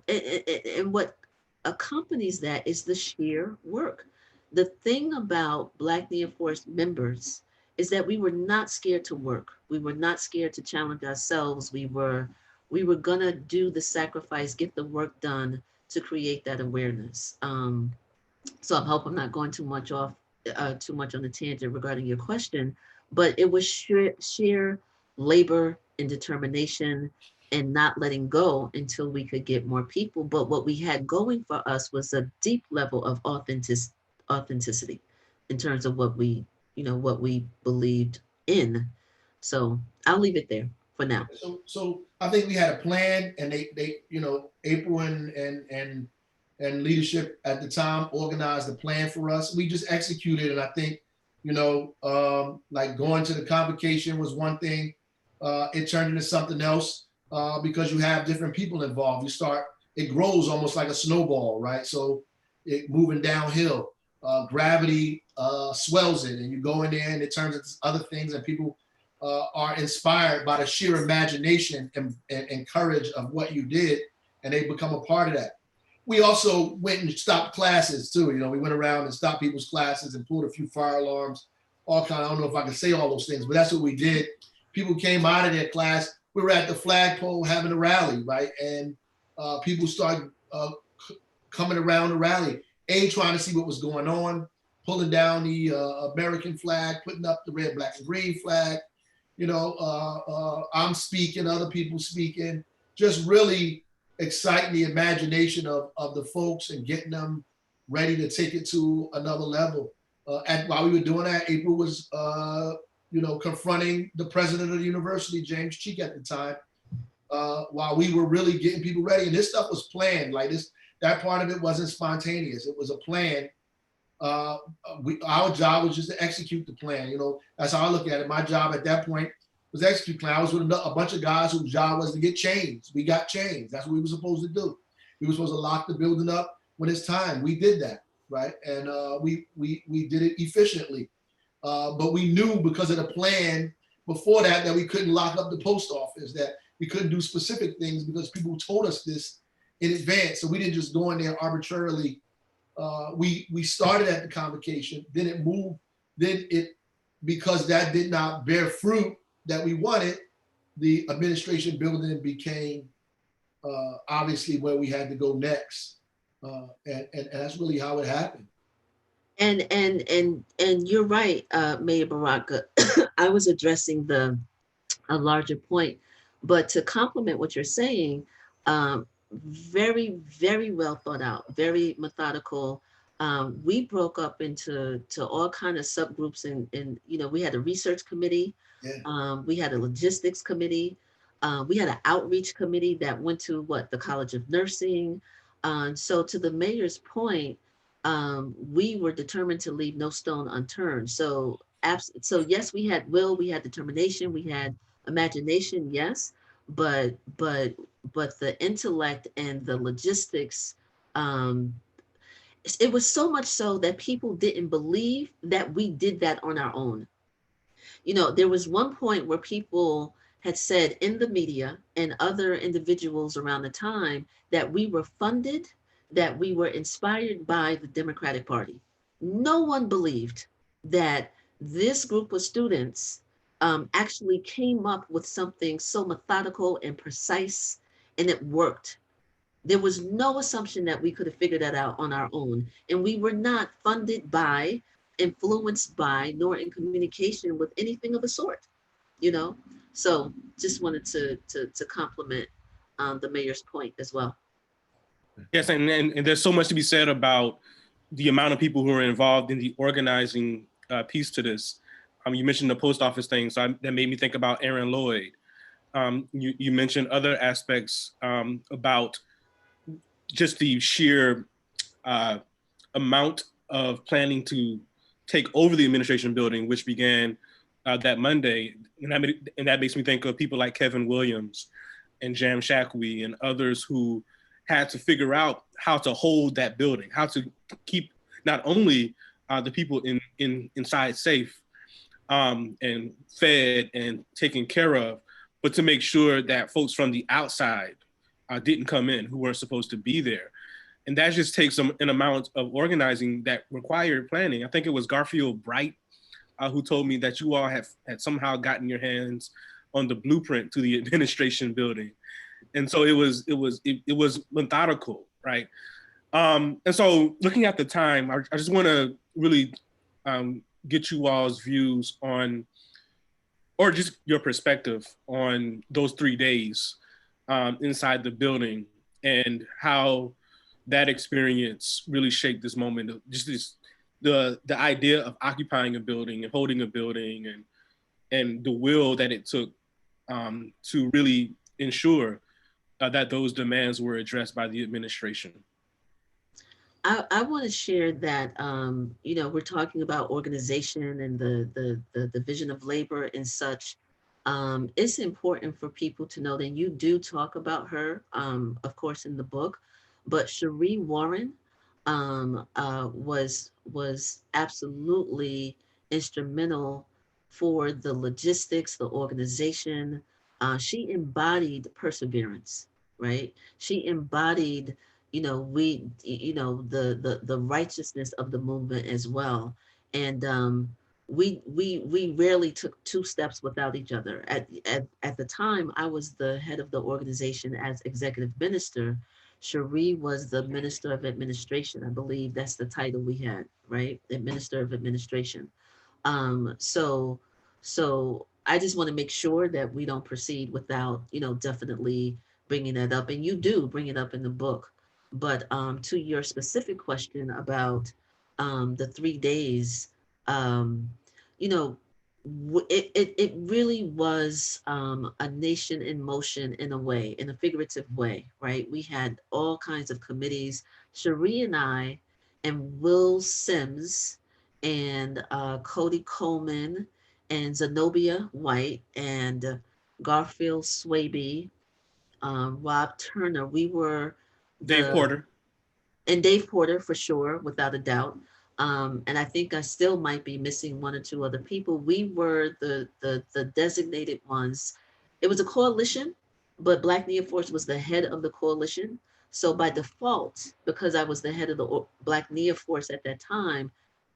and what accompanies that is the sheer work. The thing about Black Neoforce members is that we were not scared to work. We were not scared to challenge ourselves. We were gonna do the sacrifice, get the work done to create that awareness. So I hope I'm not going too much on the tangent regarding your question, but it was sheer labor and determination. and not letting go until we could get more people. But what we had going for us was a deep level of authenticity in terms of what we, what we believed in. So I'll leave it there for now. So I think we had a plan, and they April and leadership at the time organized the plan for us. We just executed, and I think like going to the convocation was one thing. It turned into something else because you have different people involved. It grows almost like a snowball, right? So it moving downhill, gravity swells it, and you go in there, and it turns into other things, and people are inspired by the sheer imagination and courage of what you did, and they become a part of that. We also went and stopped classes too. We went around and stopped people's classes and pulled a few fire alarms, all kind of, I don't know if I can say all those things, but that's what we did. People came out of their class. We were at the flagpole having a rally, right? And people started coming around the rally, trying to see what was going on, pulling down the American flag, putting up the red, black, and green flag. I'm speaking, other people speaking, just really exciting the imagination of the folks and getting them ready to take it to another level. While we were doing that, April was, confronting the president of the university, James Cheek at the time, while we were really getting people ready. And this stuff was planned. Like that part of it wasn't spontaneous. It was a plan. Our job was just to execute the plan. That's how I look at it. My job at that point was execute plan. I was with a bunch of guys whose job was to get chains. We got chains. That's what we were supposed to do. We were supposed to lock the building up when it's time. We did that, right? And we did it efficiently. But we knew because of the plan before that we couldn't lock up the post office, that we couldn't do specific things because people told us this in advance. So we didn't just go in there arbitrarily. We started at the convocation, then it moved, because that did not bear fruit that we wanted, the administration building became obviously where we had to go next. And that's really how it happened. And you're right, Mayor Baraka. I was addressing a larger point, but to complement what you're saying, very, very well thought out, very methodical. We broke up into all kind of subgroups, and we had a research committee, we had a logistics committee, we had an outreach committee that went to the College of Nursing. So to the mayor's point, we were determined to leave no stone unturned. So yes, we had will, we had determination, we had imagination, yes, but the intellect and the logistics, it was so much so that people didn't believe that we did that on our own. There was one point where people had said in the media and other individuals around the time that we were funded, that we were inspired by the Democratic Party. No one believed that this group of students actually came up with something so methodical and precise, and it worked. There was no assumption that we could have figured that out on our own. And we were not funded by, influenced by, nor in communication with anything of the sort, So just wanted to compliment the mayor's point as well. Yes, and there's so much to be said about the amount of people who are involved in the organizing piece to this. You mentioned the post office thing, so that made me think about Aaron Lloyd. You mentioned other aspects about just the sheer amount of planning to take over the administration building, which began that Monday. And that makes me think of people like Kevin Williams and Jam Shakwe and others who had to figure out how to hold that building, how to keep not only the people inside safe and fed and taken care of, but to make sure that folks from the outside didn't come in who weren't supposed to be there. And that just takes an amount of organizing that required planning. I think it was Garfield Bright who told me that you all had somehow gotten your hands on the blueprint to the administration building. And so it was methodical, right? And so looking at the time, I just want to really get you all's views on, or just your perspective on those 3 days inside the building, and how that experience really shaped this moment of just this the idea of occupying a building and holding a building, and the will that it took to really ensure that those demands were addressed by the administration. I want to share that, we're talking about organization and the division of labor and such. It's important for people to know that you do talk about her, of course, in the book, but Cherie Warren was absolutely instrumental for the logistics, the organization. She embodied perseverance, right? She embodied, the righteousness of the movement as well. And we rarely took two steps without each other. At the time, I was the head of the organization as executive minister. Cherie was the minister of administration. I believe that's the title we had, right? The minister of administration. So I just want to make sure that we don't proceed without, definitely bringing that up. And you do bring it up in the book. But to your specific question about the 3 days, um, you know, it really was a nation in motion in a way, in a figurative way, right? We had all kinds of committees. Cherie and I and Will Sims and Cody Coleman and Zenobia White and Garfield Swaby, Rob Turner. We were Dave the Porter. and Dave Porter for sure, without a doubt. And I think I still might be missing one or two other people. We were the designated ones. It was a coalition, but Black Nia Force was the head of the coalition. So by default, because I was the head of the Black Nia Force at that time,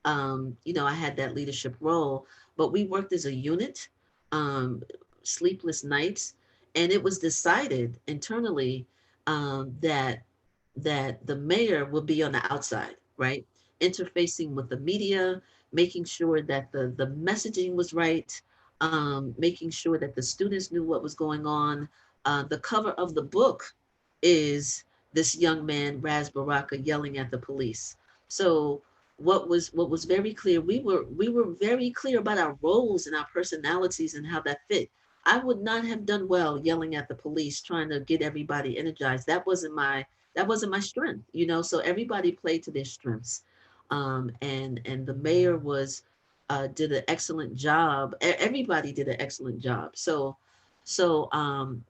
I had that leadership role. But we worked as a unit, um, sleepless nights, and it was decided internally that the mayor will be on the outside, right? Interfacing with the media, making sure that the messaging was right, making sure that the students knew what was going on. The cover of the book is this young man, Raz Baraka, yelling at the police. So what was very clear, we were very clear about our roles and our personalities and how that fit. I would not have done well yelling at the police, trying to get everybody energized. That wasn't my strength, so everybody played to their strengths. And the mayor was did an excellent job. Everybody did an excellent job.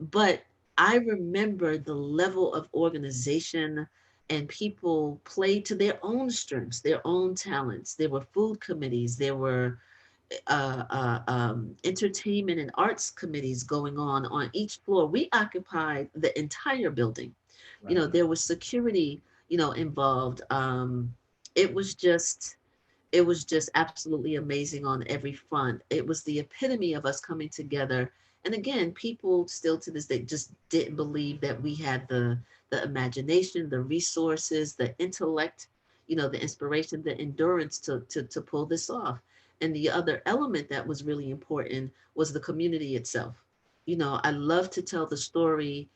But I remember the level of organization, and people played to their own strengths, their own talents. There were food committees, there were entertainment and arts committees going on each floor. We occupied the entire building. Right. There was security, involved. It was just absolutely amazing on every front. It was the epitome of us coming together. And again, people still to this day just didn't believe that we had the imagination, the resources, the intellect, the inspiration, the endurance to pull this off. And the other element that was really important was the community itself. I love to tell the story.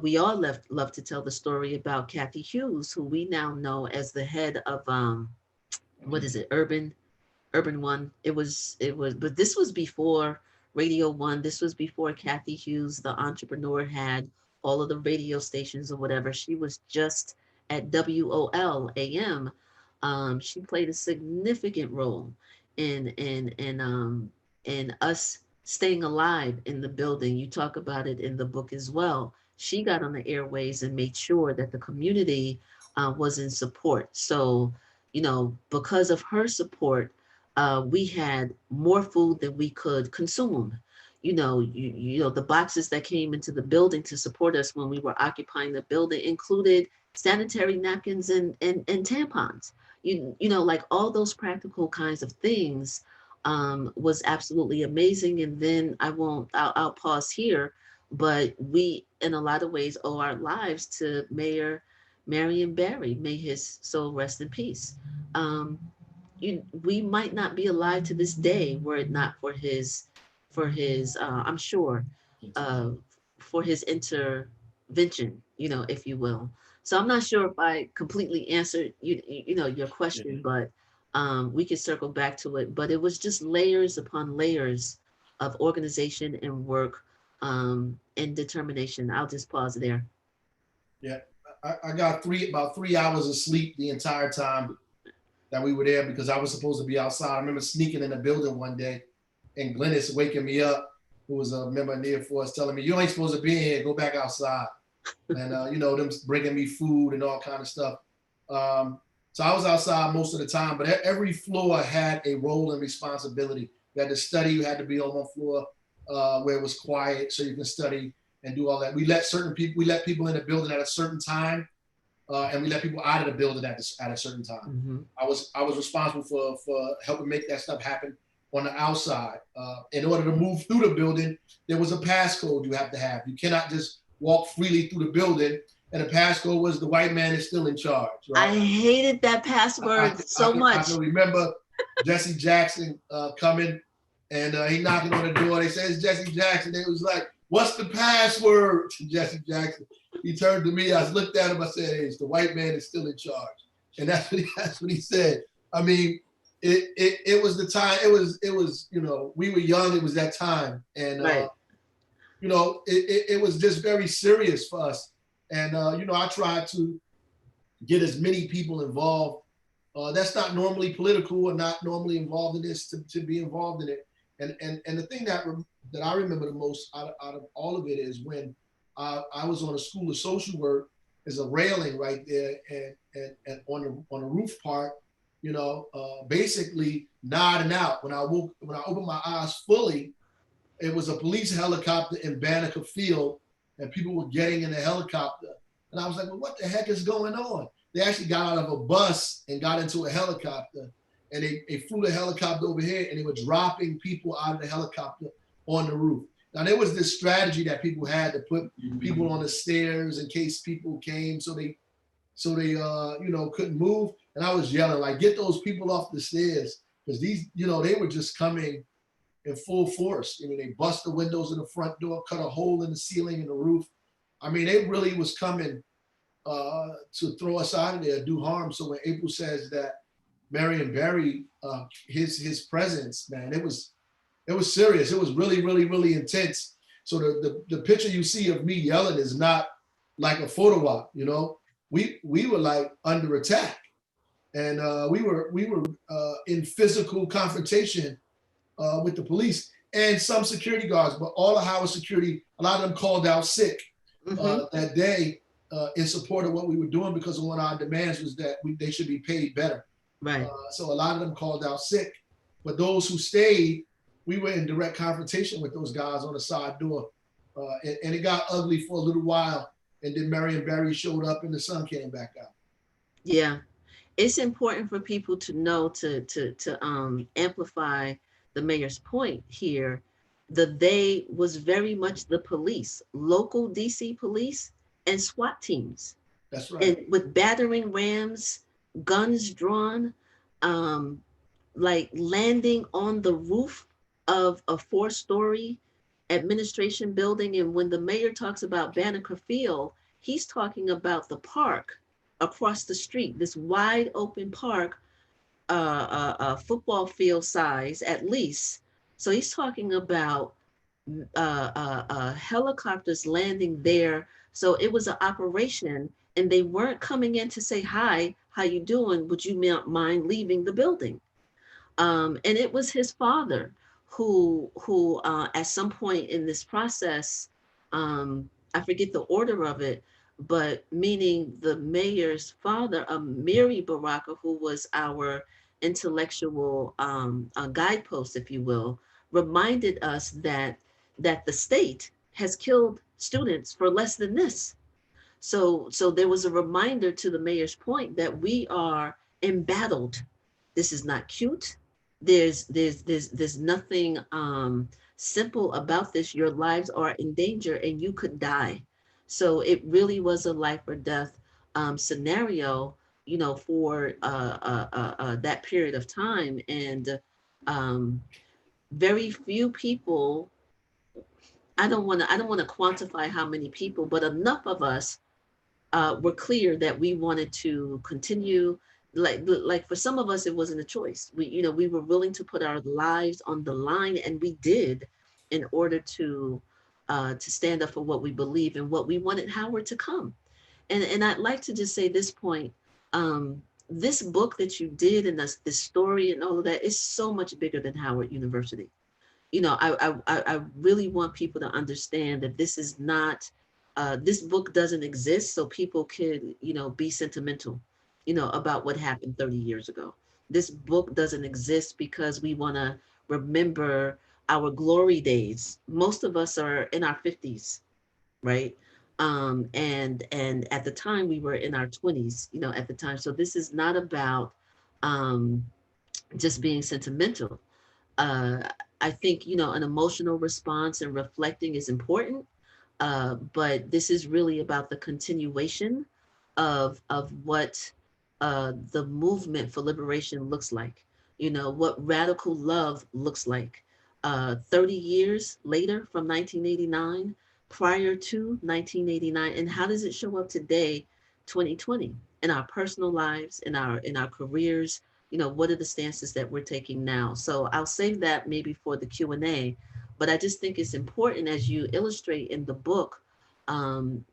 We all love to tell the story about Kathy Hughes, who we now know as the head of what is it, Urban One. It was, but this was before Radio One. This was before Kathy Hughes, the entrepreneur, had all of the radio stations or whatever. She was just at WOL AM. She played a significant role in us staying alive in the building. You talk about it in the book as well. She got on the airways and made sure that the community was in support. So, because of her support, we had more food than we could consume. The boxes that came into the building to support us when we were occupying the building included sanitary napkins and tampons. Like all those practical kinds of things was absolutely amazing. And then I'll pause here, but we, in a lot of ways, owe our lives to Mayor Marion Barry. May his soul rest in peace. Um, we might not be alive to this day were it not for his I'm sure, uh, for his intervention, if you will. So I'm not sure if I completely answered your question, but we could circle back to it. But it was just layers upon layers of organization and work and determination. I'll just pause there. Yeah, I got about 3 hours of sleep the entire time that we were there because I was supposed to be outside. I remember sneaking in the building one day and Glennis waking me up, who was a member of the Air Force, telling me, "You ain't supposed to be in here, go back outside." And, them bringing me food and all kind of stuff. So I was outside most of the time, but every floor had a role and responsibility. You had to study, you had to be on one floor where it was quiet so you can study and do all that. We let people in the building at a certain time, and we let people out of the building at a certain time. Mm-hmm. I was responsible for helping make that stuff happen on the outside. In order to move through the building, there was a passcode you have to have. You cannot just walk freely through the building. And the passcode was the white man is still in charge. Right? I hated that password so much. I can remember Jesse Jackson coming and he knocking on the door. They said, "It's Jesse Jackson." They was like, "What's the password?" To Jesse Jackson. He turned to me. I looked at him. I said, "Hey, it's the white man is still in charge." And that's what he said. I mean, it was the time. It was we were young. It was that time, and right. It was just very serious for us. And I tried to get as many people involved. That's not normally political or not normally involved in this to be involved in it. And the thing that I remember the most out of all of it is when I was on a school of social work. There's a railing right there, and on the roof part, basically nodding out. When I opened my eyes fully, it was a police helicopter in Baraka Field, and people were getting in the helicopter. And I was like, "Well, what the heck is going on?" They actually got out of a bus and got into a helicopter, and they flew the helicopter over here, and they were dropping people out of the helicopter on the roof. Now there was this strategy that people had to put people on the stairs in case people came, so they couldn't move. And I was yelling like, "Get those people off the stairs," because these they were just coming in full force. I mean, they bust the windows in the front door, cut a hole in the ceiling and the roof. I mean, they really was coming to throw us out of there, do harm. So when April says that Marion Barry, his presence, man, it was serious. It was really, really, really intense. So the picture you see of me yelling is not like a photo op. We were like under attack, and we were in physical confrontation with the police and some security guards. But all of Howard security, a lot of them called out sick that day in support of what we were doing, because one of our demands was that they should be paid better. Right. So a lot of them called out sick. But those who stayed, we were in direct confrontation with those guys on the side door. And it got ugly for a little while. And then Marion Barry showed up and the sun came back out. Yeah. It's important for people to know to amplify the mayor's point here. The they was very much the police, local DC police and SWAT teams. That's right. And with battering rams, guns drawn, like landing on the roof of a 4-story administration building. And when the mayor talks about Banneker Field, he's talking about the park across the street, this wide open park, a football field size at least. So he's talking about helicopters landing there. So it was an operation, and they weren't coming in to say, "Hi, how you doing? Would you mind leaving the building?" And it was his father who at some point in this process, I forget the order of it, but meaning the mayor's father, Miri Baraka, who was our intellectual guidepost, if you will, reminded us that the state has killed students for less than this. So there was a reminder to the mayor's point that we are embattled. This is not cute. There's nothing simple about this. Your lives are in danger and you could die. So it really was a life or death scenario, for that period of time. And very few people, I don't want to quantify how many people, but enough of us were clear that we wanted to continue. Like for some of us, it wasn't a choice. We were willing to put our lives on the line, and we did, in order to stand up for what we believe and what we wanted Howard to come. And I'd like to just say this point. This book that you did, and this story and all of that, is so much bigger than Howard University. I really want people to understand that this is not, this book doesn't exist so people could, be sentimental, about what happened 30 years ago. This book doesn't exist because we want to remember our glory days. Most of us are in our 50s, right? And at the time we were in our 20s, at the time. So this is not about um, just being sentimental. uh, I think, an emotional response and reflecting is important, but this is really about the continuation of what the movement for liberation looks like. What radical love looks like. 30 years later from 1989, prior to 1989, and how does it show up today, 2020, in our personal lives, in our careers? What are the stances that we're taking now? So I'll save that maybe for the Q&A, but I just think it's important, as you illustrate in the book, um,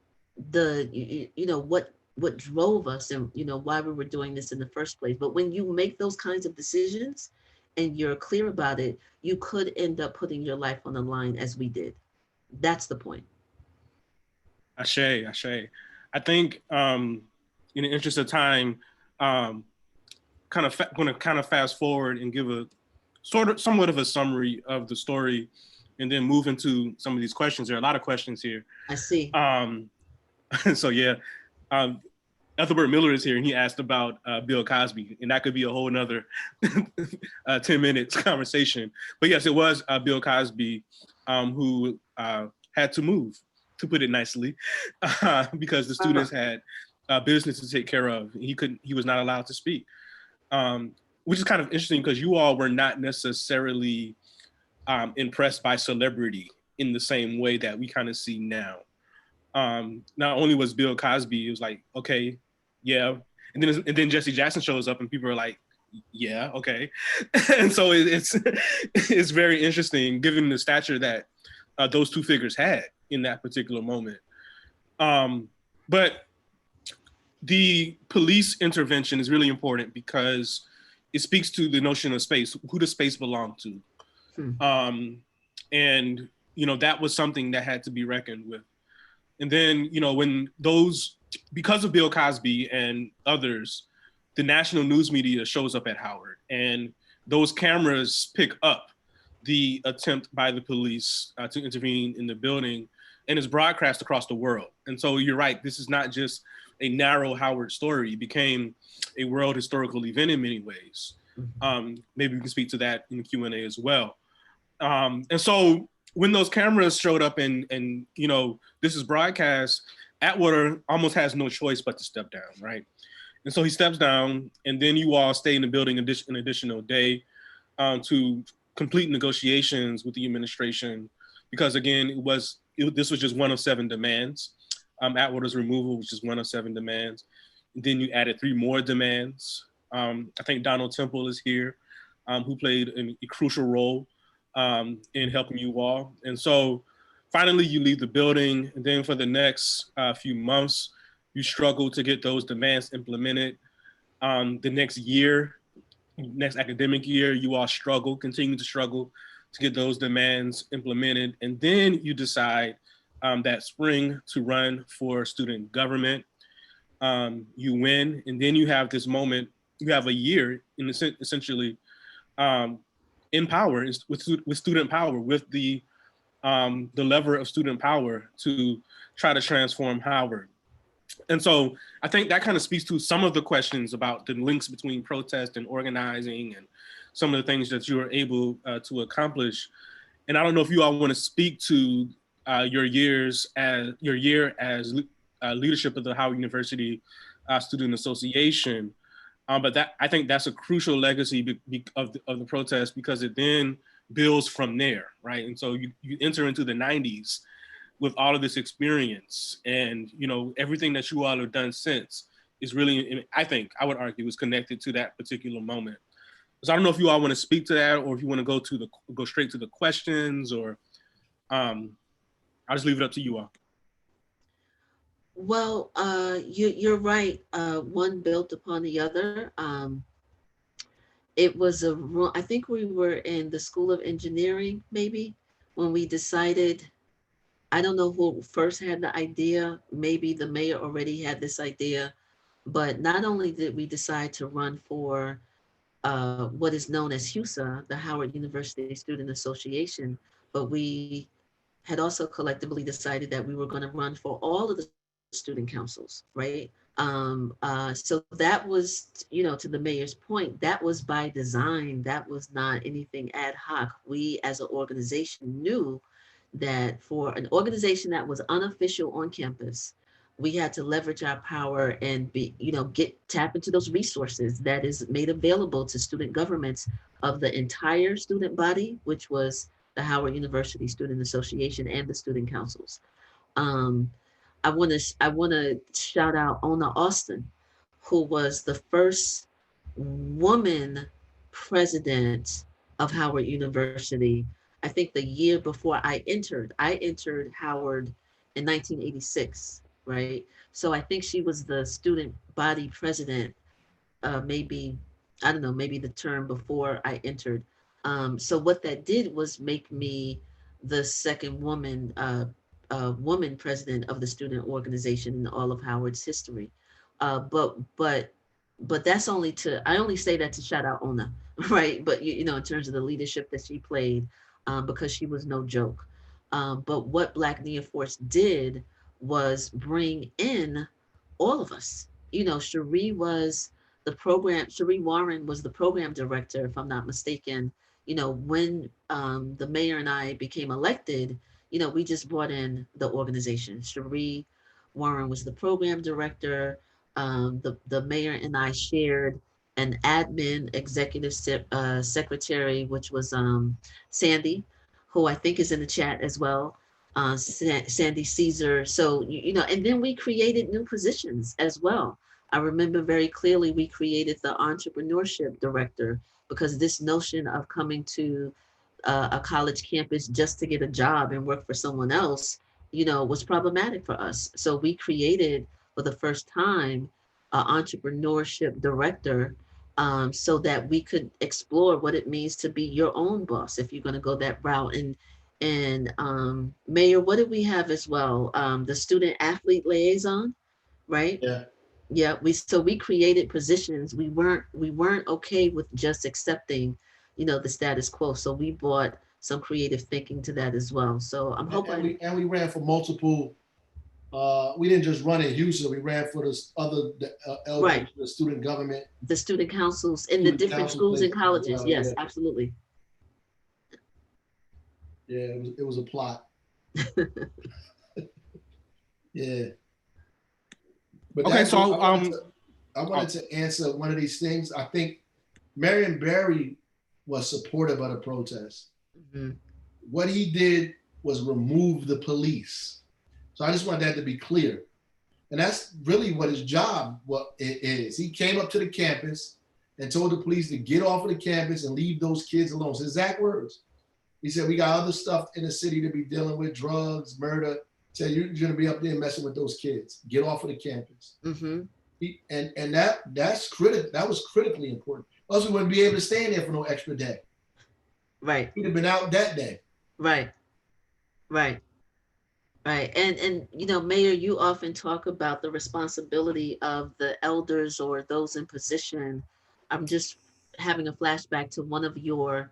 what drove us, and why we were doing this in the first place. But when you make those kinds of decisions and you're clear about it, you could end up putting your life on the line, as we did. That's the point. Ashe, Ashe. I think in the interest of time, um, going to kind of fast forward and give a somewhat of a summary of the story, and then move into some of these questions. There are a lot of questions here. I see. So yeah, um, Ethelbert Miller is here, and he asked about Bill Cosby, and that could be a whole nother 10 minutes conversation. But yes, it was Bill Cosby who had to move, to put it nicely, because the students had business to take care of. He was not allowed to speak, which is kind of interesting because you all were not necessarily impressed by celebrity in the same way that we kind of see now. Not only was Bill Cosby, it was like, okay, yeah. And then Jesse Jackson shows up and people are like, yeah, okay. And so it's very interesting given the stature that those two figures had in that particular moment. But the police intervention is really important because it speaks to the notion of space. Who does space belong to? And, that was something that had to be reckoned with. And then, when because of Bill Cosby and others, the national news media shows up at Howard, and those cameras pick up the attempt by the police to intervene in the building, and it's broadcast across the world. And so you're right, this is not just a narrow Howard story. It became a world historical event in many ways. Maybe we can speak to that in the Q&A as well. And so when those cameras showed up and this is broadcast, Atwater almost has no choice but to step down, right? And so he steps down, and then you all stay in the building an additional day to complete negotiations with the administration, because again, this was just one of 7 demands. Atwater's removal was just one of 7 demands. And then you added 3 more demands. I think Donald Temple is here, who played a crucial role in helping you all. And so finally you leave the building, and then for the next few months, you struggle to get those demands implemented. The next academic year, you all continue to struggle to get those demands implemented. And then you decide that spring to run for student government. You win, and then you have this moment, you have a year essentially in power, with student power, with the lever of student power to try to transform Howard. And so I think that kind of speaks to some of the questions about the links between protest and organizing and some of the things that you were able to accomplish. And I don't know if you all want to speak to your year as leadership of the Howard University Student Association. But I think that's a crucial legacy of the protest, because it then builds from there, right? And so you enter into the 90s with all of this experience, and everything that you all have done since is really, I think, I would argue, is connected to that particular moment. So I don't know if you all want to speak to that, or if you want to go straight to the questions, or I'll just leave it up to you all. Well, you're right. One built upon the other. It was I think we were in the School of Engineering, maybe, when we decided. I don't know who first had the idea. Maybe the mayor already had this idea, but not only did we decide to run for what is known as HUSA, the Howard University Student Association, but we had also collectively decided that we were going to run for all of the student councils, right? So that was, to the mayor's point, that was by design. That was not anything ad hoc. We as an organization knew that for an organization that was unofficial on campus, we had to leverage our power and tap into those resources that is made available to student governments of the entire student body, which was the Howard University Student Association and the student councils. Um, I want to shout out Ona Austin, who was the first woman president of Howard University. I think the year before I entered Howard in 1986, right? So I think she was the student body president, maybe, I don't know, maybe the term before I entered. So what that did was make me the second woman president of the student organization in all of Howard's history. But that's I only say that to shout out Ona, right? But in terms of the leadership that she played, because she was no joke. But what Black Neoforce did was bring in all of us. Cherie Warren was the program director, if I'm not mistaken. When the mayor and I became elected, we just brought in the organization. Cherie Warren was the program director. The mayor and I shared an admin executive secretary, which was Sandy, who I think is in the chat as well. Sandy Caesar. So, and then we created new positions as well. I remember very clearly we created the entrepreneurship director, because this notion of coming to a college campus just to get a job and work for someone else, was problematic for us. So we created for the first time an entrepreneurship director, so that we could explore what it means to be your own boss if you're going to go that route. And Mayor, what did we have as well? The student athlete liaison, right? Yeah. Yeah, we created positions. We weren't okay with just accepting, the status quo. So we brought some creative thinking to that as well. So I'm hoping. And we ran for multiple. We didn't just run in Houston. We ran for Right, the student government, the student councils in the different schools and colleges. well, Yes, yeah. absolutely. Yeah, it was a plot. Yeah. But Okay, so I wanted to answer one of these things. I think Marion Barry was supportive of the protest. Mm-hmm. What he did was remove the police. So I just want that to be clear. And that's really what his job is. He came up to the campus and told the police to get off of the campus and leave those kids alone. His exact words. He said, we got other stuff in the city to be dealing with, drugs, murder. He said, you're going to be up there messing with those kids. Get off of the campus. Mm-hmm. And that's critical. That was critically important. Else we wouldn't be able to stay in there for no extra day. Right. We'd have been out that day. Right. Right. Right. And Mayor, you often talk about the responsibility of the elders or those in position. I'm just having a flashback to one of your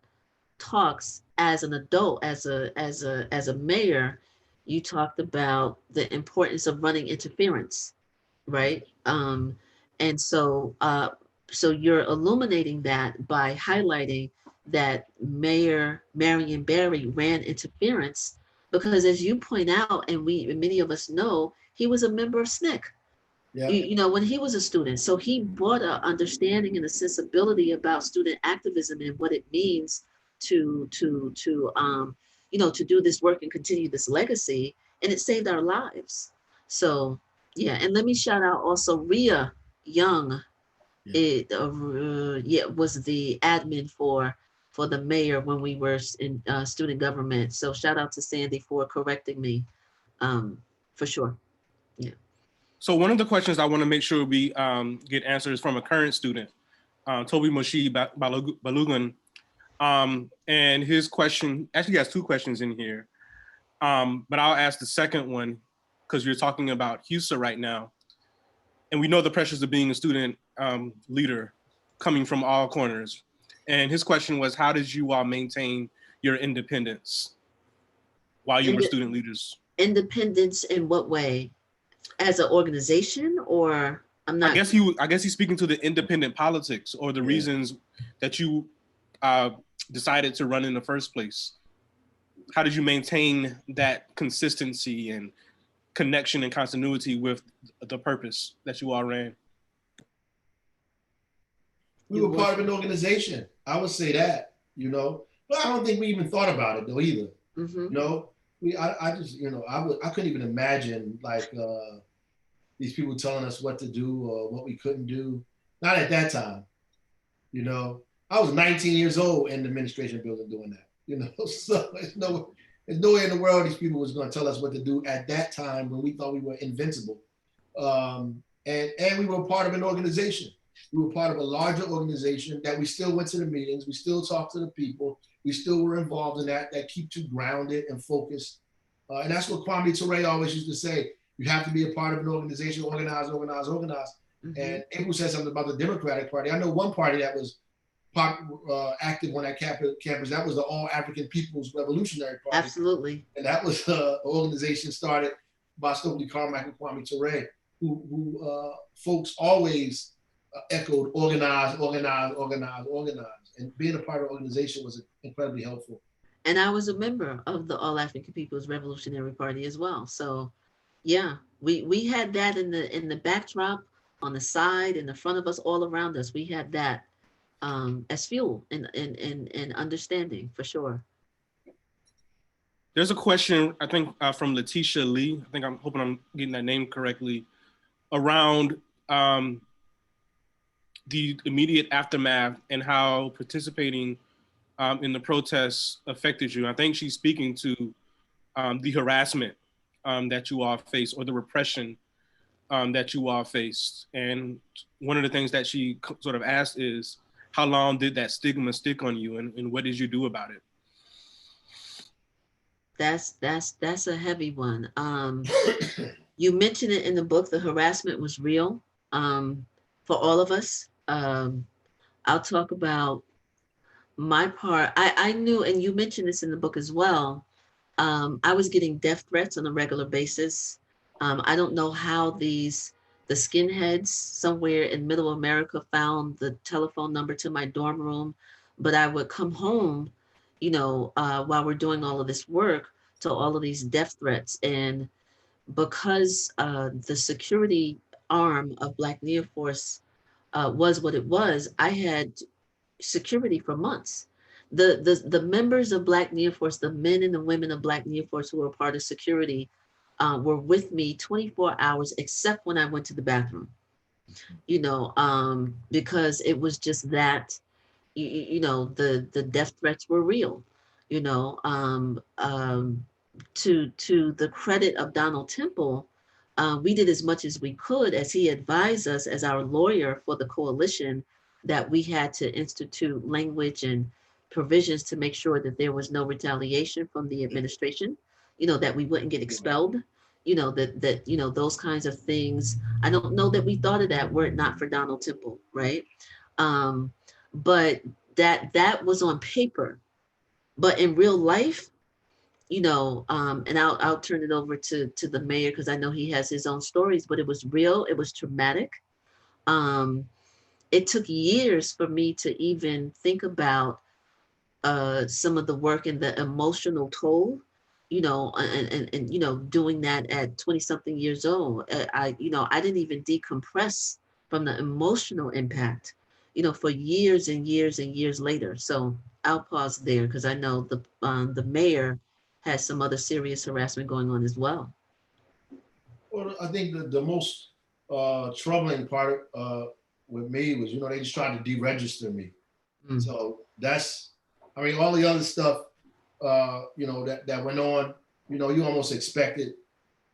talks as an adult, as a mayor. You talked about the importance of running interference, right? And so you're illuminating that by highlighting that Mayor Marion Barry ran interference, because as you point out, and many of us know, he was a member of SNCC. Yeah. When he was a student. So he brought an understanding and a sensibility about student activism and what it means to do this work and continue this legacy, and it saved our lives. So yeah, and let me shout out also Rhea Young. Was the admin for the mayor when we were in student government. So shout out to Sandy for correcting me, for sure. Yeah. So one of the questions I want to make sure we get answers from a current student, Toby Moshe Balogun. And his question actually has two questions in here. But I'll ask the second one because you're talking about HUSA right now. And we know the pressures of being a student leader coming from all corners. And his question was, how did you all maintain your independence while you were student leaders? Independence in what way? As an organization, or I'm not. I guess he's speaking to the independent politics or the reasons that you decided to run in the first place. How did you maintain that consistency and connection and continuity with the purpose that you all ran? We were part of an organization. I would say that, but I don't think we even thought about it though either. I couldn't even imagine like these people telling us what to do or what we couldn't do. Not at that time. I was 19 years old in the administration building doing that. So there's no way in the world these people was going to tell us what to do at that time when we thought we were invincible. And we were part of an organization. We were part of a larger organization that we still went to the meetings. We still talked to the people. We still were involved in that keeps you grounded and focused. And that's what Kwame Ture always used to say. You have to be a part of an organization, organize. Mm-hmm. And April said something about the Democratic Party. I know one party that was active on that campus. That was the All African People's Revolutionary Party. Absolutely. And that was an organization started by Stokely Carmichael and Kwame Ture, who folks always echoed organize. And being a part of the organization was incredibly helpful. And I was a member of the All African People's Revolutionary Party as well. So yeah, we had that in the backdrop, on the side, in the front of us, all around us. We had that as fuel and understanding, for sure. There's a question, I think, from Letitia Lee. I'm hoping I'm getting that name correctly, around the immediate aftermath and how participating in the protests affected you. I think she's speaking to the harassment that you all faced, or the repression that you all faced. And one of the things that she sort of asked is, how long did that stigma stick on you, and what did you do about it? That's a heavy one. You mentioned it in the book, the harassment was real for all of us. I'll talk about my part. I knew, and you mentioned this in the book as well, I was getting death threats on a regular basis. I don't know how the skinheads somewhere in middle America found the telephone number to my dorm room, but I would come home, while we're doing all of this work, to all of these death threats. And because the security arm of Black Neoforce was what it was, I had security for months. The members of Black Neoforce, the men and the women of Black Neoforce who were part of security, were with me 24 hours, except when I went to the bathroom, because it was just that, the death threats were real, to the credit of Donald Temple, we did as much as we could, as he advised us as our lawyer for the coalition, that we had to institute language and provisions to make sure that there was no retaliation from the administration, that we wouldn't get expelled, that those kinds of things. I don't know that we thought of that were it not for Donald Temple, right? But that was on paper. But in real life, and I'll turn it over to the mayor, because I know he has his own stories, but it was real, it was traumatic. It took years for me to even think about some of the work and the emotional toll, and doing that at 20-something years old. I didn't even decompress from the emotional impact, for years and years and years later. So I'll pause there because I know the mayor has some other serious harassment going on as well. Well, I think the most troubling part with me was, they just tried to deregister me. Mm. So I mean, all the other stuff, that went on, you almost expected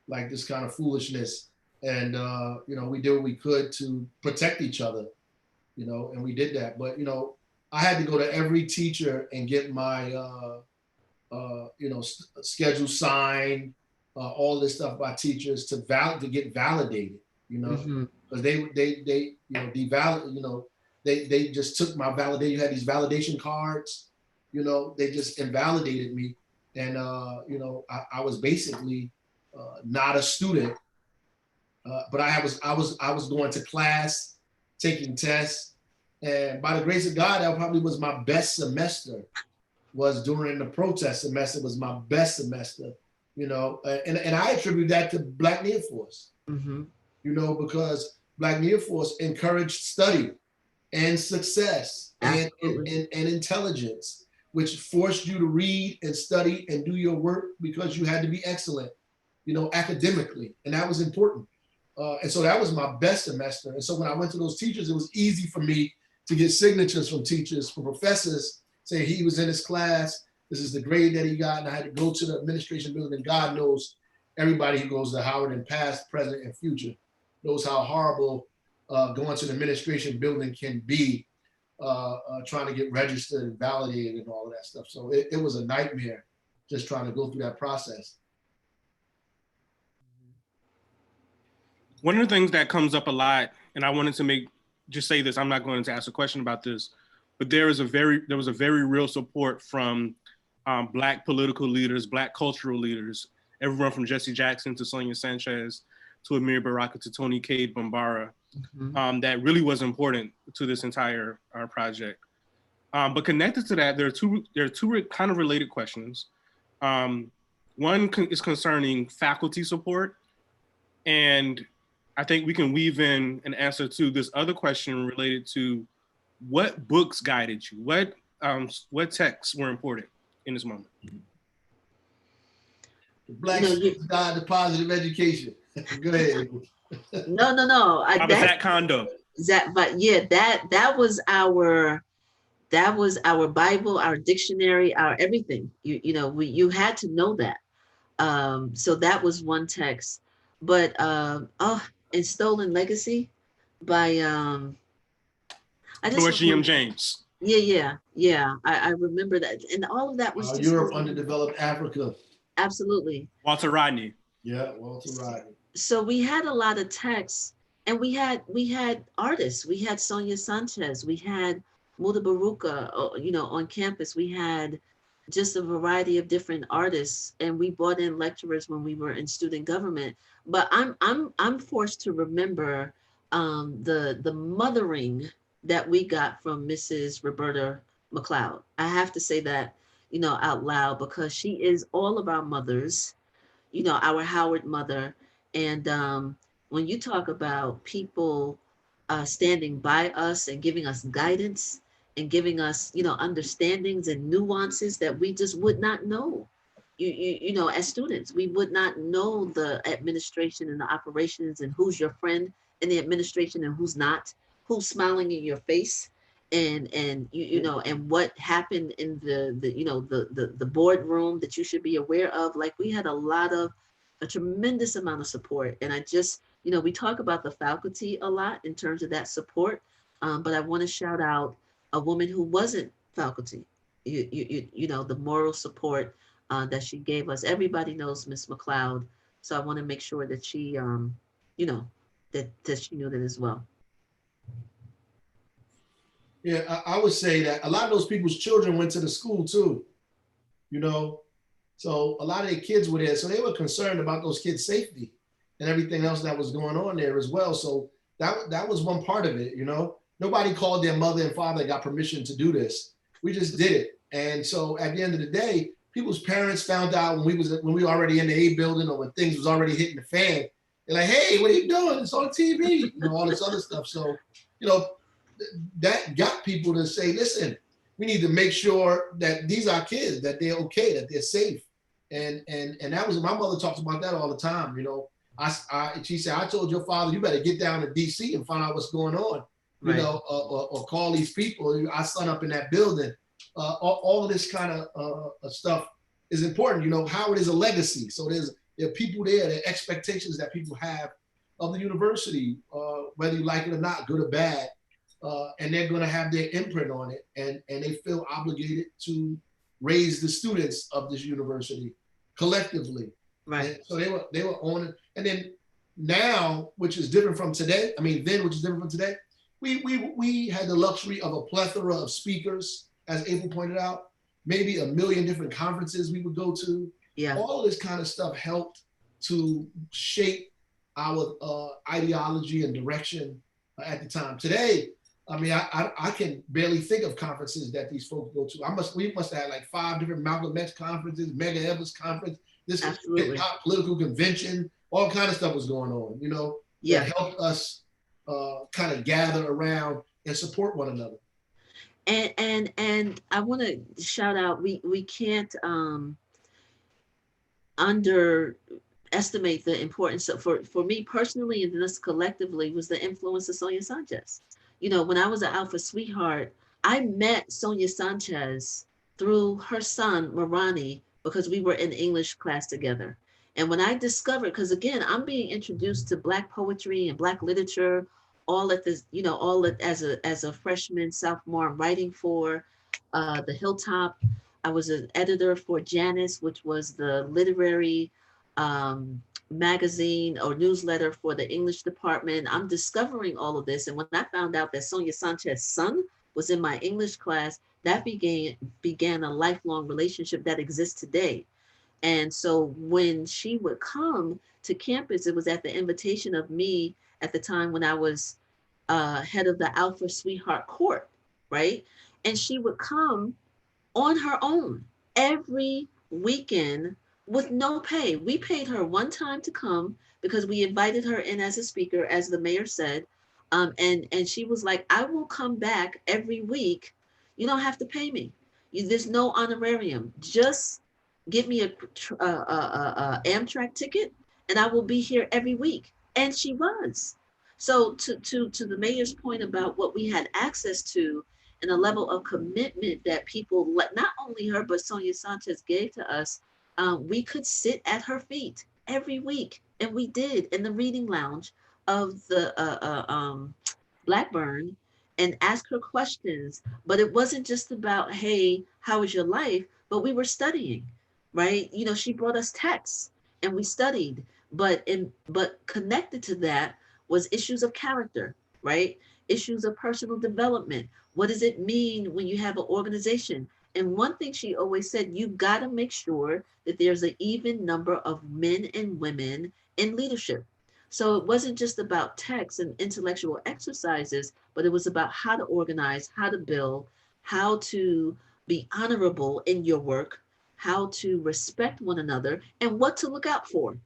like this kind of foolishness. And, we did what we could to protect each other, and we did that. But, I had to go to every teacher and get my, schedule signed, all this stuff by teachers to get validated, Mm-hmm. because they they just took my validation. You had these validation cards, they just invalidated me, and I was basically not a student, but I was going to class, taking tests, and by the grace of God, that probably was my best semester. Was during the protest semester was my best semester, and I attribute that to Black Near Force, Mm-hmm. because Black Near Force encouraged study and success and intelligence, which forced you to read and study and do your work because you had to be excellent, academically, and that was important. And so that was my best semester. And so when I went to those teachers, it was easy for me to get signatures from teachers, from professors, saying he was in his class, this is the grade that he got, and I had to go to the administration building. And God knows, everybody who goes to Howard in past, present, and future knows how horrible going to the administration building can be, trying to get registered and validated and all of that stuff. So it was a nightmare just trying to go through that process. One of the things that comes up a lot, and I wanted to just say this, I'm not going to ask a question about this, but there was a very real support from Black political leaders, Black cultural leaders, everyone from Jesse Jackson to Sonia Sanchez to Amir Baraka to Tony Cade Bombara, that really was important to this entire project. But connected to that, there are two kind of related questions. One is concerning faculty support, and I think we can weave in an answer to this other question related to what books guided you, what texts were important in this moment. The Black students guide to positive education. Go ahead. No. That condo. But yeah, that was our Bible, our dictionary, our everything. You had to know that. So that was one text. But and Stolen Legacy by George G.M. James. Yeah. I remember that, and all of that was just Europe, underdeveloped Africa. Absolutely. Walter Rodney. Yeah, Walter Rodney. So we had a lot of texts, and we had artists. We had Sonia Sanchez. We had Muda Baruka. On campus, we had just a variety of different artists, and we brought in lecturers when we were in student government. But I'm forced to remember the mothering that we got from Mrs. Roberta McLeod. I have to say that, out loud, because she is all of our mothers, our Howard mother. And when you talk about people standing by us and giving us guidance and giving us, understandings and nuances that we just would not know. As students, we would not know the administration and the operations and who's your friend in the administration and who's not, who's smiling in your face, and and what happened in the boardroom that you should be aware of. Like, we had a tremendous amount of support, and I just, we talk about the faculty a lot in terms of that support, but I want to shout out a woman who wasn't faculty, the moral support that she gave us. Everybody knows Miss McLeod, so I want to make sure that she, that she knew that as well. Yeah, I would say that a lot of those people's children went to the school too, so a lot of their kids were there, so they were concerned about those kids' safety and everything else that was going on there as well. So that was one part of it. Nobody called their mother and father and got permission to do this. We just did it. And so at the end of the day, people's parents found out when we were already in the A building, or when things was already hitting the fan. They're like, "Hey, what are you doing? It's on TV," all this other stuff. So, that got people to say, "Listen, we need to make sure that these are kids, that they're okay, that they're safe. And that was, my mother talks about that all the time. You know, she said, I told your father, you better get down to DC and find out what's going on, you Right. know, or call these people. I son up in that building. All of this kind of stuff is important. You know, Howard is a legacy. So there are people there, there are expectations that people have of the university, whether you like it or not, good or bad. And they're going to have their imprint on it, and they feel obligated to raise the students of this university collectively. Right. And so they were on it. And then now, which is different from today, I mean then, which is different from today, we had the luxury of a plethora of speakers, as April pointed out, maybe a million different conferences we would go to. Yeah. All of this kind of stuff helped to shape our ideology and direction at the time. Today, I mean, I can barely think of conferences that these folks go to. We must have had like 5 different Malcolm X conferences, Medgar Evers conference, this Absolutely. political convention, all kind of stuff was going on, you know, Yeah. that helped us kind of gather around and support one another. And I want to shout out, we can't underestimate the importance of, for me personally and this collectively, was the influence of Sonia Sanchez. You know, when I was an Alpha Sweetheart, I met Sonia Sanchez through her son Marani, because we were in English class together. And when I discovered, because again, I'm being introduced to Black poetry and Black literature all at this, you know, all at, as a freshman, sophomore, I'm writing for the Hilltop. I was an editor for Janus, which was the literary magazine or newsletter for the English department. I'm discovering all of this. And when I found out that Sonia Sanchez's son was in my English class, that began a lifelong relationship that exists today. And so when she would come to campus, it was at the invitation of me at the time when I was head of the Alpha Sweetheart Court, right? And she would come on her own every weekend with no pay. We paid her one time to come because we invited her in as a speaker, as the mayor said. And she was like, I will come back every week. You don't have to pay me. There's no honorarium. Just give me a Amtrak ticket and I will be here every week. And she was. So to the mayor's point about what we had access to and the level of commitment that people, not only her, but Sonia Sanchez gave to us, we could sit at her feet every week. And we did in the reading lounge of the Blackburn and ask her questions. But it wasn't just about, hey, how was your life? But we were studying, right? You know, she brought us texts and we studied, but connected to that was issues of character, right? Issues of personal development. What does it mean when you have an organization? And one thing she always said, you got to make sure that there's an even number of men and women in leadership. So it wasn't just about texts and intellectual exercises, but it was about how to organize, how to build, how to be honorable in your work, how to respect one another, and what to look out for.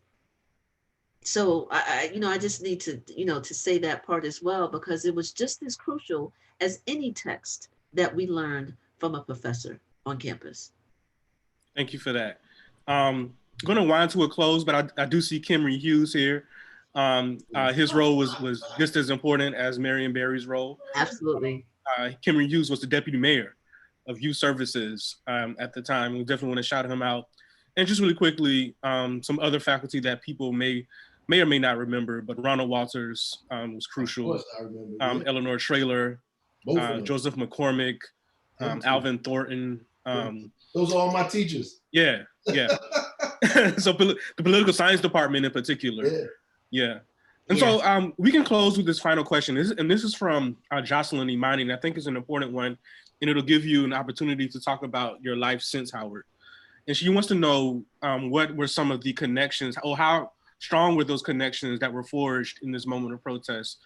So I just need to, to say that part as well, because it was just as crucial as any text that we learned from a professor on campus. Thank you for that. I'm going to wind to a close, but I do see Kimry Hughes here. His role was just as important as Marion Barry's role. Absolutely. Kimry Hughes was the deputy mayor of youth services at the time. We definitely want to shout him out. And just really quickly, some other faculty that people may or may not remember, but Ronald Walters was crucial. Of course I remember, yeah. Eleanor Traylor, Joseph McCormick, Alvin Thornton. Those are all my teachers. Yeah. So the political science department in particular. Yeah. And so we can close with this final question. This is from Jocelyn Imani, and I think it's an important one, and it'll give you an opportunity to talk about your life since Howard. And she wants to know what were some of the connections, or how strong were those connections that were forged in this moment of protest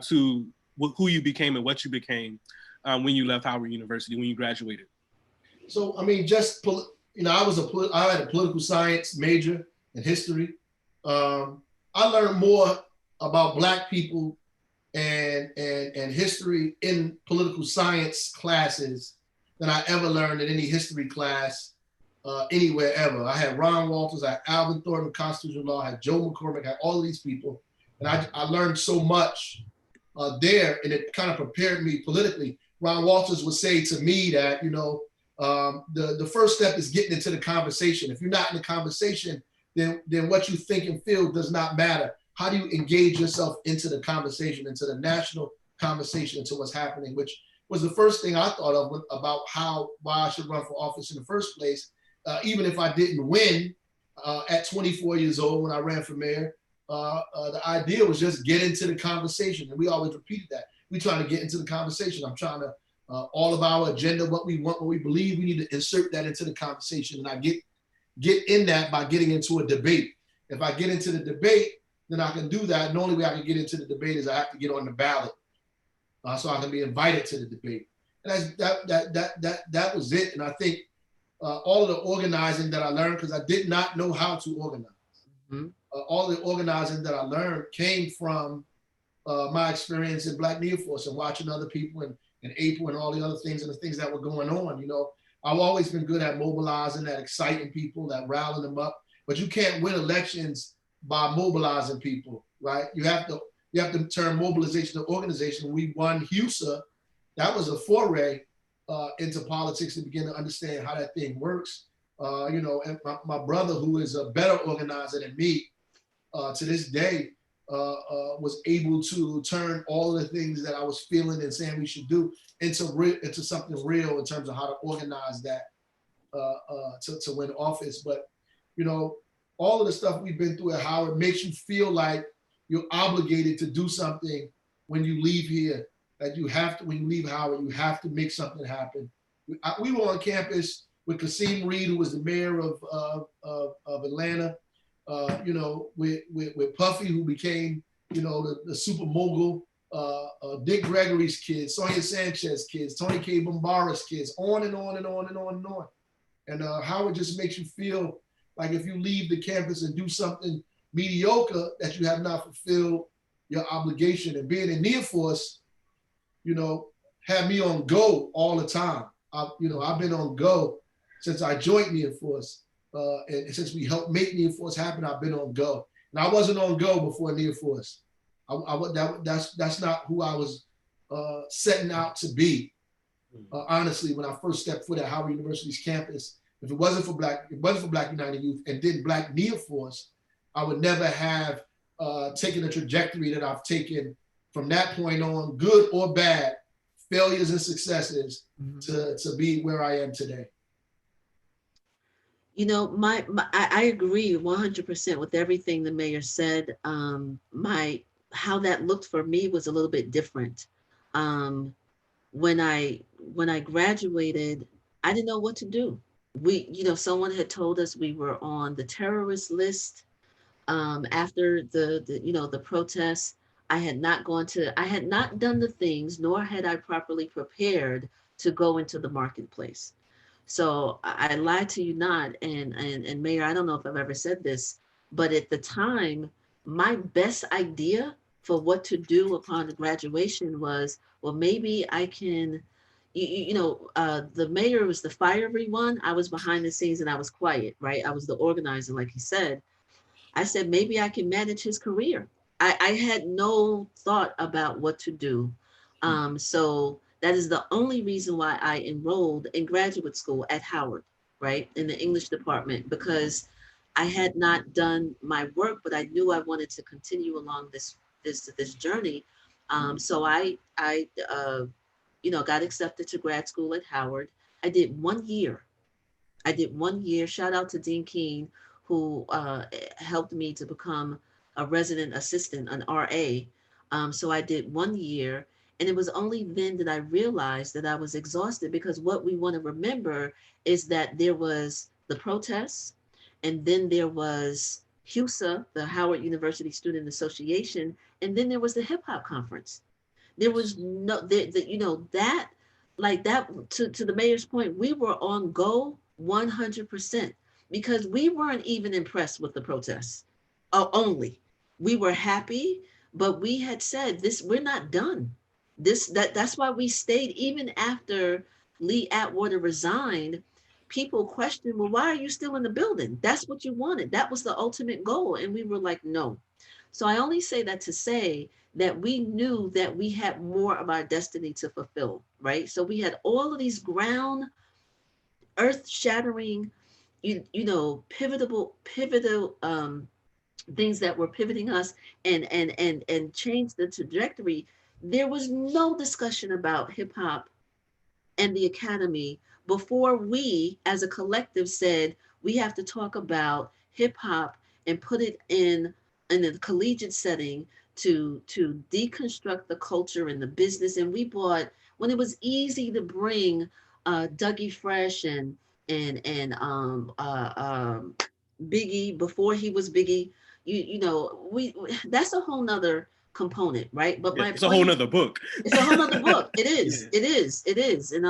to who you became and what you became when you left Howard University, when you graduated? So, I mean, just, I had a political science major in history. I learned more about Black people and history in political science classes than I ever learned in any history class anywhere ever. I had Ron Walters, I had Alvin Thornton, constitutional law, I had Joe McCormick, I had all of these people. And I learned so much there, and it kind of prepared me politically. Ron Walters would say to me that, the first step is getting into the conversation. If you're not in the conversation, then what you think and feel does not matter. How do you engage yourself into the conversation, into the national conversation, into what's happening, which was the first thing I thought of about why I should run for office in the first place. Even if I didn't win at 24 years old when I ran for mayor, the idea was just get into the conversation. And we always repeated that. We trying to get into the conversation. I'm trying to, all of our agenda, what we want, what we believe, we need to insert that into the conversation. And I get in that by getting into a debate. If I get into the debate, then I can do that. And the only way I can get into the debate is I have to get on the ballot. So I can be invited to the debate. And that was it. And I think all of the organizing that I learned, because I did not know how to organize. Mm-hmm. All the organizing that I learned came from my experience in Black Near Force and watching other people and April and all the other things and the things that were going on. I've always been good at mobilizing, at exciting people, at rallying them up. But you can't win elections by mobilizing people, right? You have to turn mobilization to organization. We won HUSA. That was a foray into politics to begin to understand how that thing works. And my brother, who is a better organizer than me, to this day, was able to turn all of the things that I was feeling and saying we should do into something real in terms of how to organize that to win office. But, all of the stuff we've been through at Howard makes you feel like you're obligated to do something when you leave here. That you have to, when you leave Howard, you have to make something happen. We were on campus with Kasim Reed, who was the mayor of Atlanta. With Puffy, who became, the super mogul, Dick Gregory's kids, Sonia Sanchez kids, Tony K. Bombara's kids, on and on and on and on and on. And Howard just makes you feel like if you leave the campus and do something mediocre, that you have not fulfilled your obligation. And being in Near Force, had me on go all the time. I've been on go since I joined Near Force. And since we helped make Near Force happen, I've been on go. And I wasn't on go before Near Force. That's not who I was setting out to be. Honestly, when I first stepped foot at Howard University's campus, if it wasn't for Black United Youth and did Black Near Force, I would never have taken the trajectory that I've taken from that point on, good or bad, failures and successes, to be where I am today. I agree 100% with everything the mayor said. How that looked for me was a little bit different. When I graduated, I didn't know what to do. Someone had told us we were on the terrorist list after the protests. I had not done the things, nor had I properly prepared to go into the marketplace. So I lied to you not, and Mayor, I don't know if I've ever said this, but at the time, my best idea for what to do upon graduation was, well, maybe I can, the mayor was the fiery one. I was behind the scenes and I was quiet, right? I was the organizer, like he said. I said, maybe I can manage his career. I had no thought about what to do. So that is the only reason why I enrolled in graduate school at Howard, right, in the English department, because I had not done my work, but I knew I wanted to continue along this journey. So I got accepted to grad school at Howard. I did 1 year. Shout out to Dean Keene, who helped me to become a resident assistant, an RA. So I did 1 year. And it was only then that I realized that I was exhausted, because what we want to remember is that there was the protests, and then there was HUSA, the Howard University Student Association, and then there was the hip hop conference. There was no, that, like that, to the mayor's point, we were on go 100%, because we weren't even impressed with the protests only. We were happy, but we had said this, we're not done. That's why we stayed even after Lee Atwater resigned, people questioned, well, why are you still in the building? That's what you wanted. That was the ultimate goal. And we were like, no. So I only say that to say that we knew that we had more of our destiny to fulfill, right? So we had all of these ground, earth shattering, pivotal things that were pivoting us and changed the trajectory. There was no discussion about hip hop and the academy before we as a collective said we have to talk about hip hop and put it in a collegiate setting to deconstruct the culture and the business. And we bought, when it was easy to bring Dougie Fresh and Biggie before he was Biggie, we that's a whole nother component, right? But Yeah, my it's a whole point, nother book. it's a whole nother book. It is. Yeah. It is. It is. And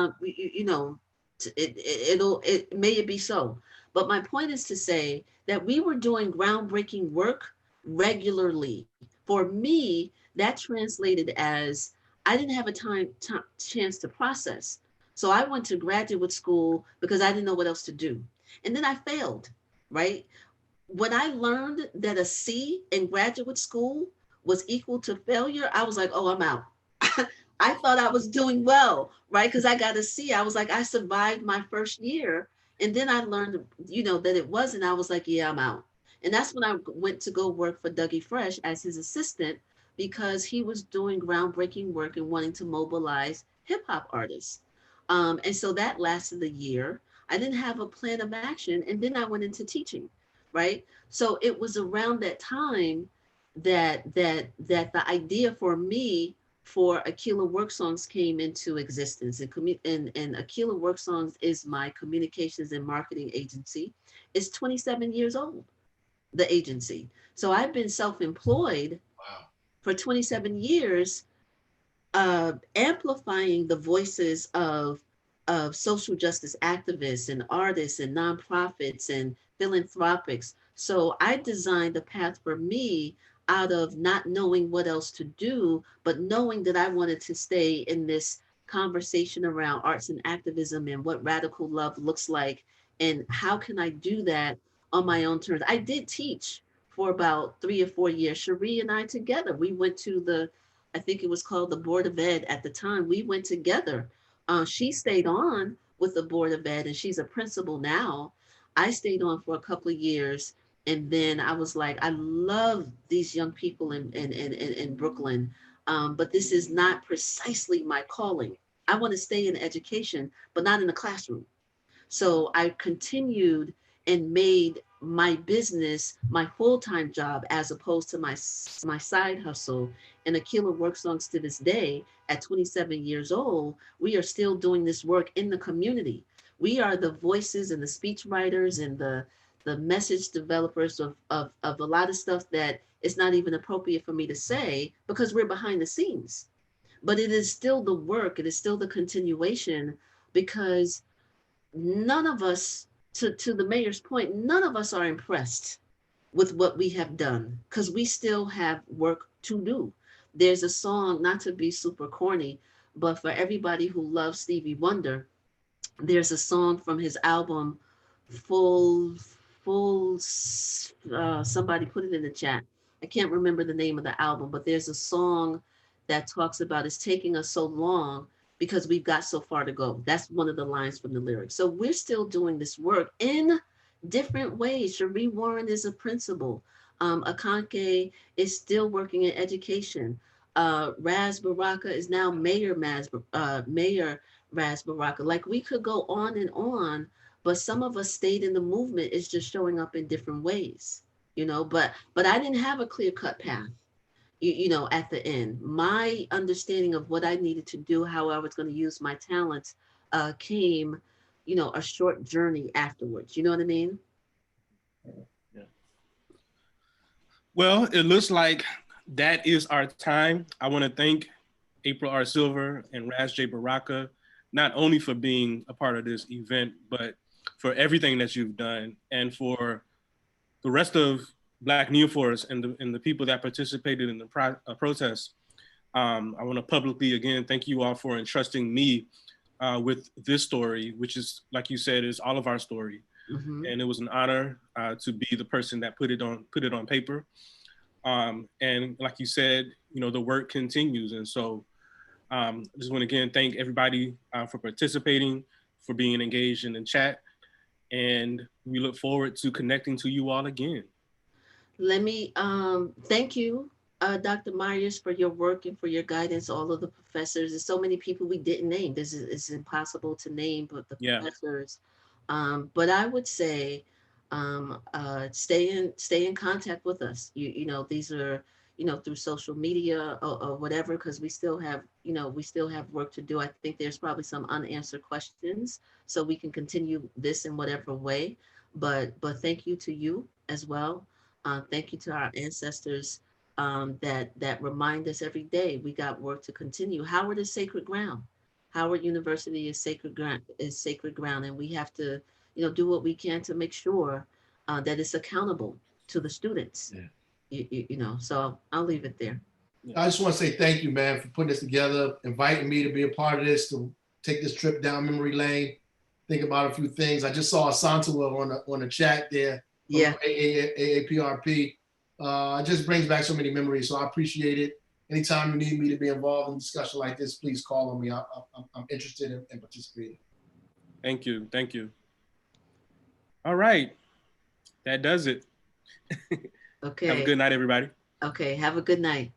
it may it be so. But my point is to say that we were doing groundbreaking work regularly. For me, that translated as I didn't have a chance to process. So I went to graduate school because I didn't know what else to do. And then I failed, right? When I learned that a C in graduate school was equal to failure, I was like, oh, I'm out. I thought I was doing well, right? Because I got a C. I was like, I survived my first year. And then I learned, that it wasn't. I was like, yeah, I'm out. And that's when I went to go work for Dougie Fresh as his assistant because he was doing groundbreaking work and wanting to mobilize hip hop artists. And so that lasted a year. I didn't have a plan of action. And then I went into teaching, right? So it was around that time that the idea for me for Aquila Work Songs came into existence. And Aquila Work Songs is my communications and marketing agency. It's 27 years old, the agency. So I've been self-employed Wow. for 27 years, amplifying the voices of social justice activists and artists and nonprofits and philanthropics. So I designed a path for me out of not knowing what else to do, but knowing that I wanted to stay in this conversation around arts and activism and what radical love looks like and how can I do that on my own terms. I did teach for about 3 or 4 years. Cherie and I together, we went to I think it was called the Board of Ed at the time. We went together. She stayed on with the Board of Ed and she's a principal now. I stayed on for a couple of years. And then I was like, I love these young people in Brooklyn, but this is not precisely my calling. I want to stay in education, but not in the classroom. So I continued and made my business my full-time job as opposed to my side hustle. And Aquila Work Songs to this day, at 27 years old, we are still doing this work in the community. We are the voices and the speech writers and the message developers of a lot of stuff that it's not even appropriate for me to say because we're behind the scenes. But it is still the work, it is still the continuation because none of us, to the mayor's point, none of us are impressed with what we have done because we still have work to do. There's a song, not to be super corny, but for everybody who loves Stevie Wonder, there's a song from his album, Full, Full, somebody put it in the chat. I can't remember the name of the album, but there's a song that talks about it's taking us so long because we've got so far to go. That's one of the lines from the lyrics. So we're still doing this work in different ways. Cherie Warren is a principal. Akanke is still working in education. Raz Baraka is now Mayor Raz Baraka. Like we could go on, but some of us stayed in the movement. It's just showing up in different ways, but I didn't have a clear cut path. At the end, my understanding of what I needed to do, how I was going to use my talents, came, a short journey afterwards. You know what I mean? Yeah. Well, it looks like that is our time. I want to thank April R. Silver and Raz J. Baraka, not only for being a part of this event, but for everything that you've done and for the rest of Black Neophors and the people that participated in the protest. I want to publicly, again, thank you all for entrusting me with this story, which is, like you said, is all of our story. Mhm. And it was an honor to be the person that put it on paper. And like you said, the work continues. And so I just want to again thank everybody for participating, for being engaged in the chat. And we look forward to connecting to you all again. Let me thank you, Dr. Myers, for your work and for your guidance. All of the professors. There's so many people we didn't name. This is it's impossible to name, but the Yeah. professors. But I would say, stay in contact with us. You know these are through social media or whatever, because we still have work to do. I think there's probably some unanswered questions, so we can continue this in whatever way. But thank you to you as well. Thank you to our ancestors that remind us every day we got work to continue. Howard is sacred ground. Howard University is sacred ground, and we have to, do what we can to make sure that it's accountable to the students. Yeah. So I'll leave it there. I just want to say thank you, man, for putting this together, inviting me to be a part of this, to take this trip down memory lane, think about a few things. I just saw Asantua on the chat there from Yeah. AAPRP. It just brings back so many memories, so I appreciate it. Anytime you need me to be involved in a discussion like this, please call on me. I'm interested in participating. Thank you. Thank you. All right. That does it. Okay. Have a good night, everybody. Okay. Have a good night.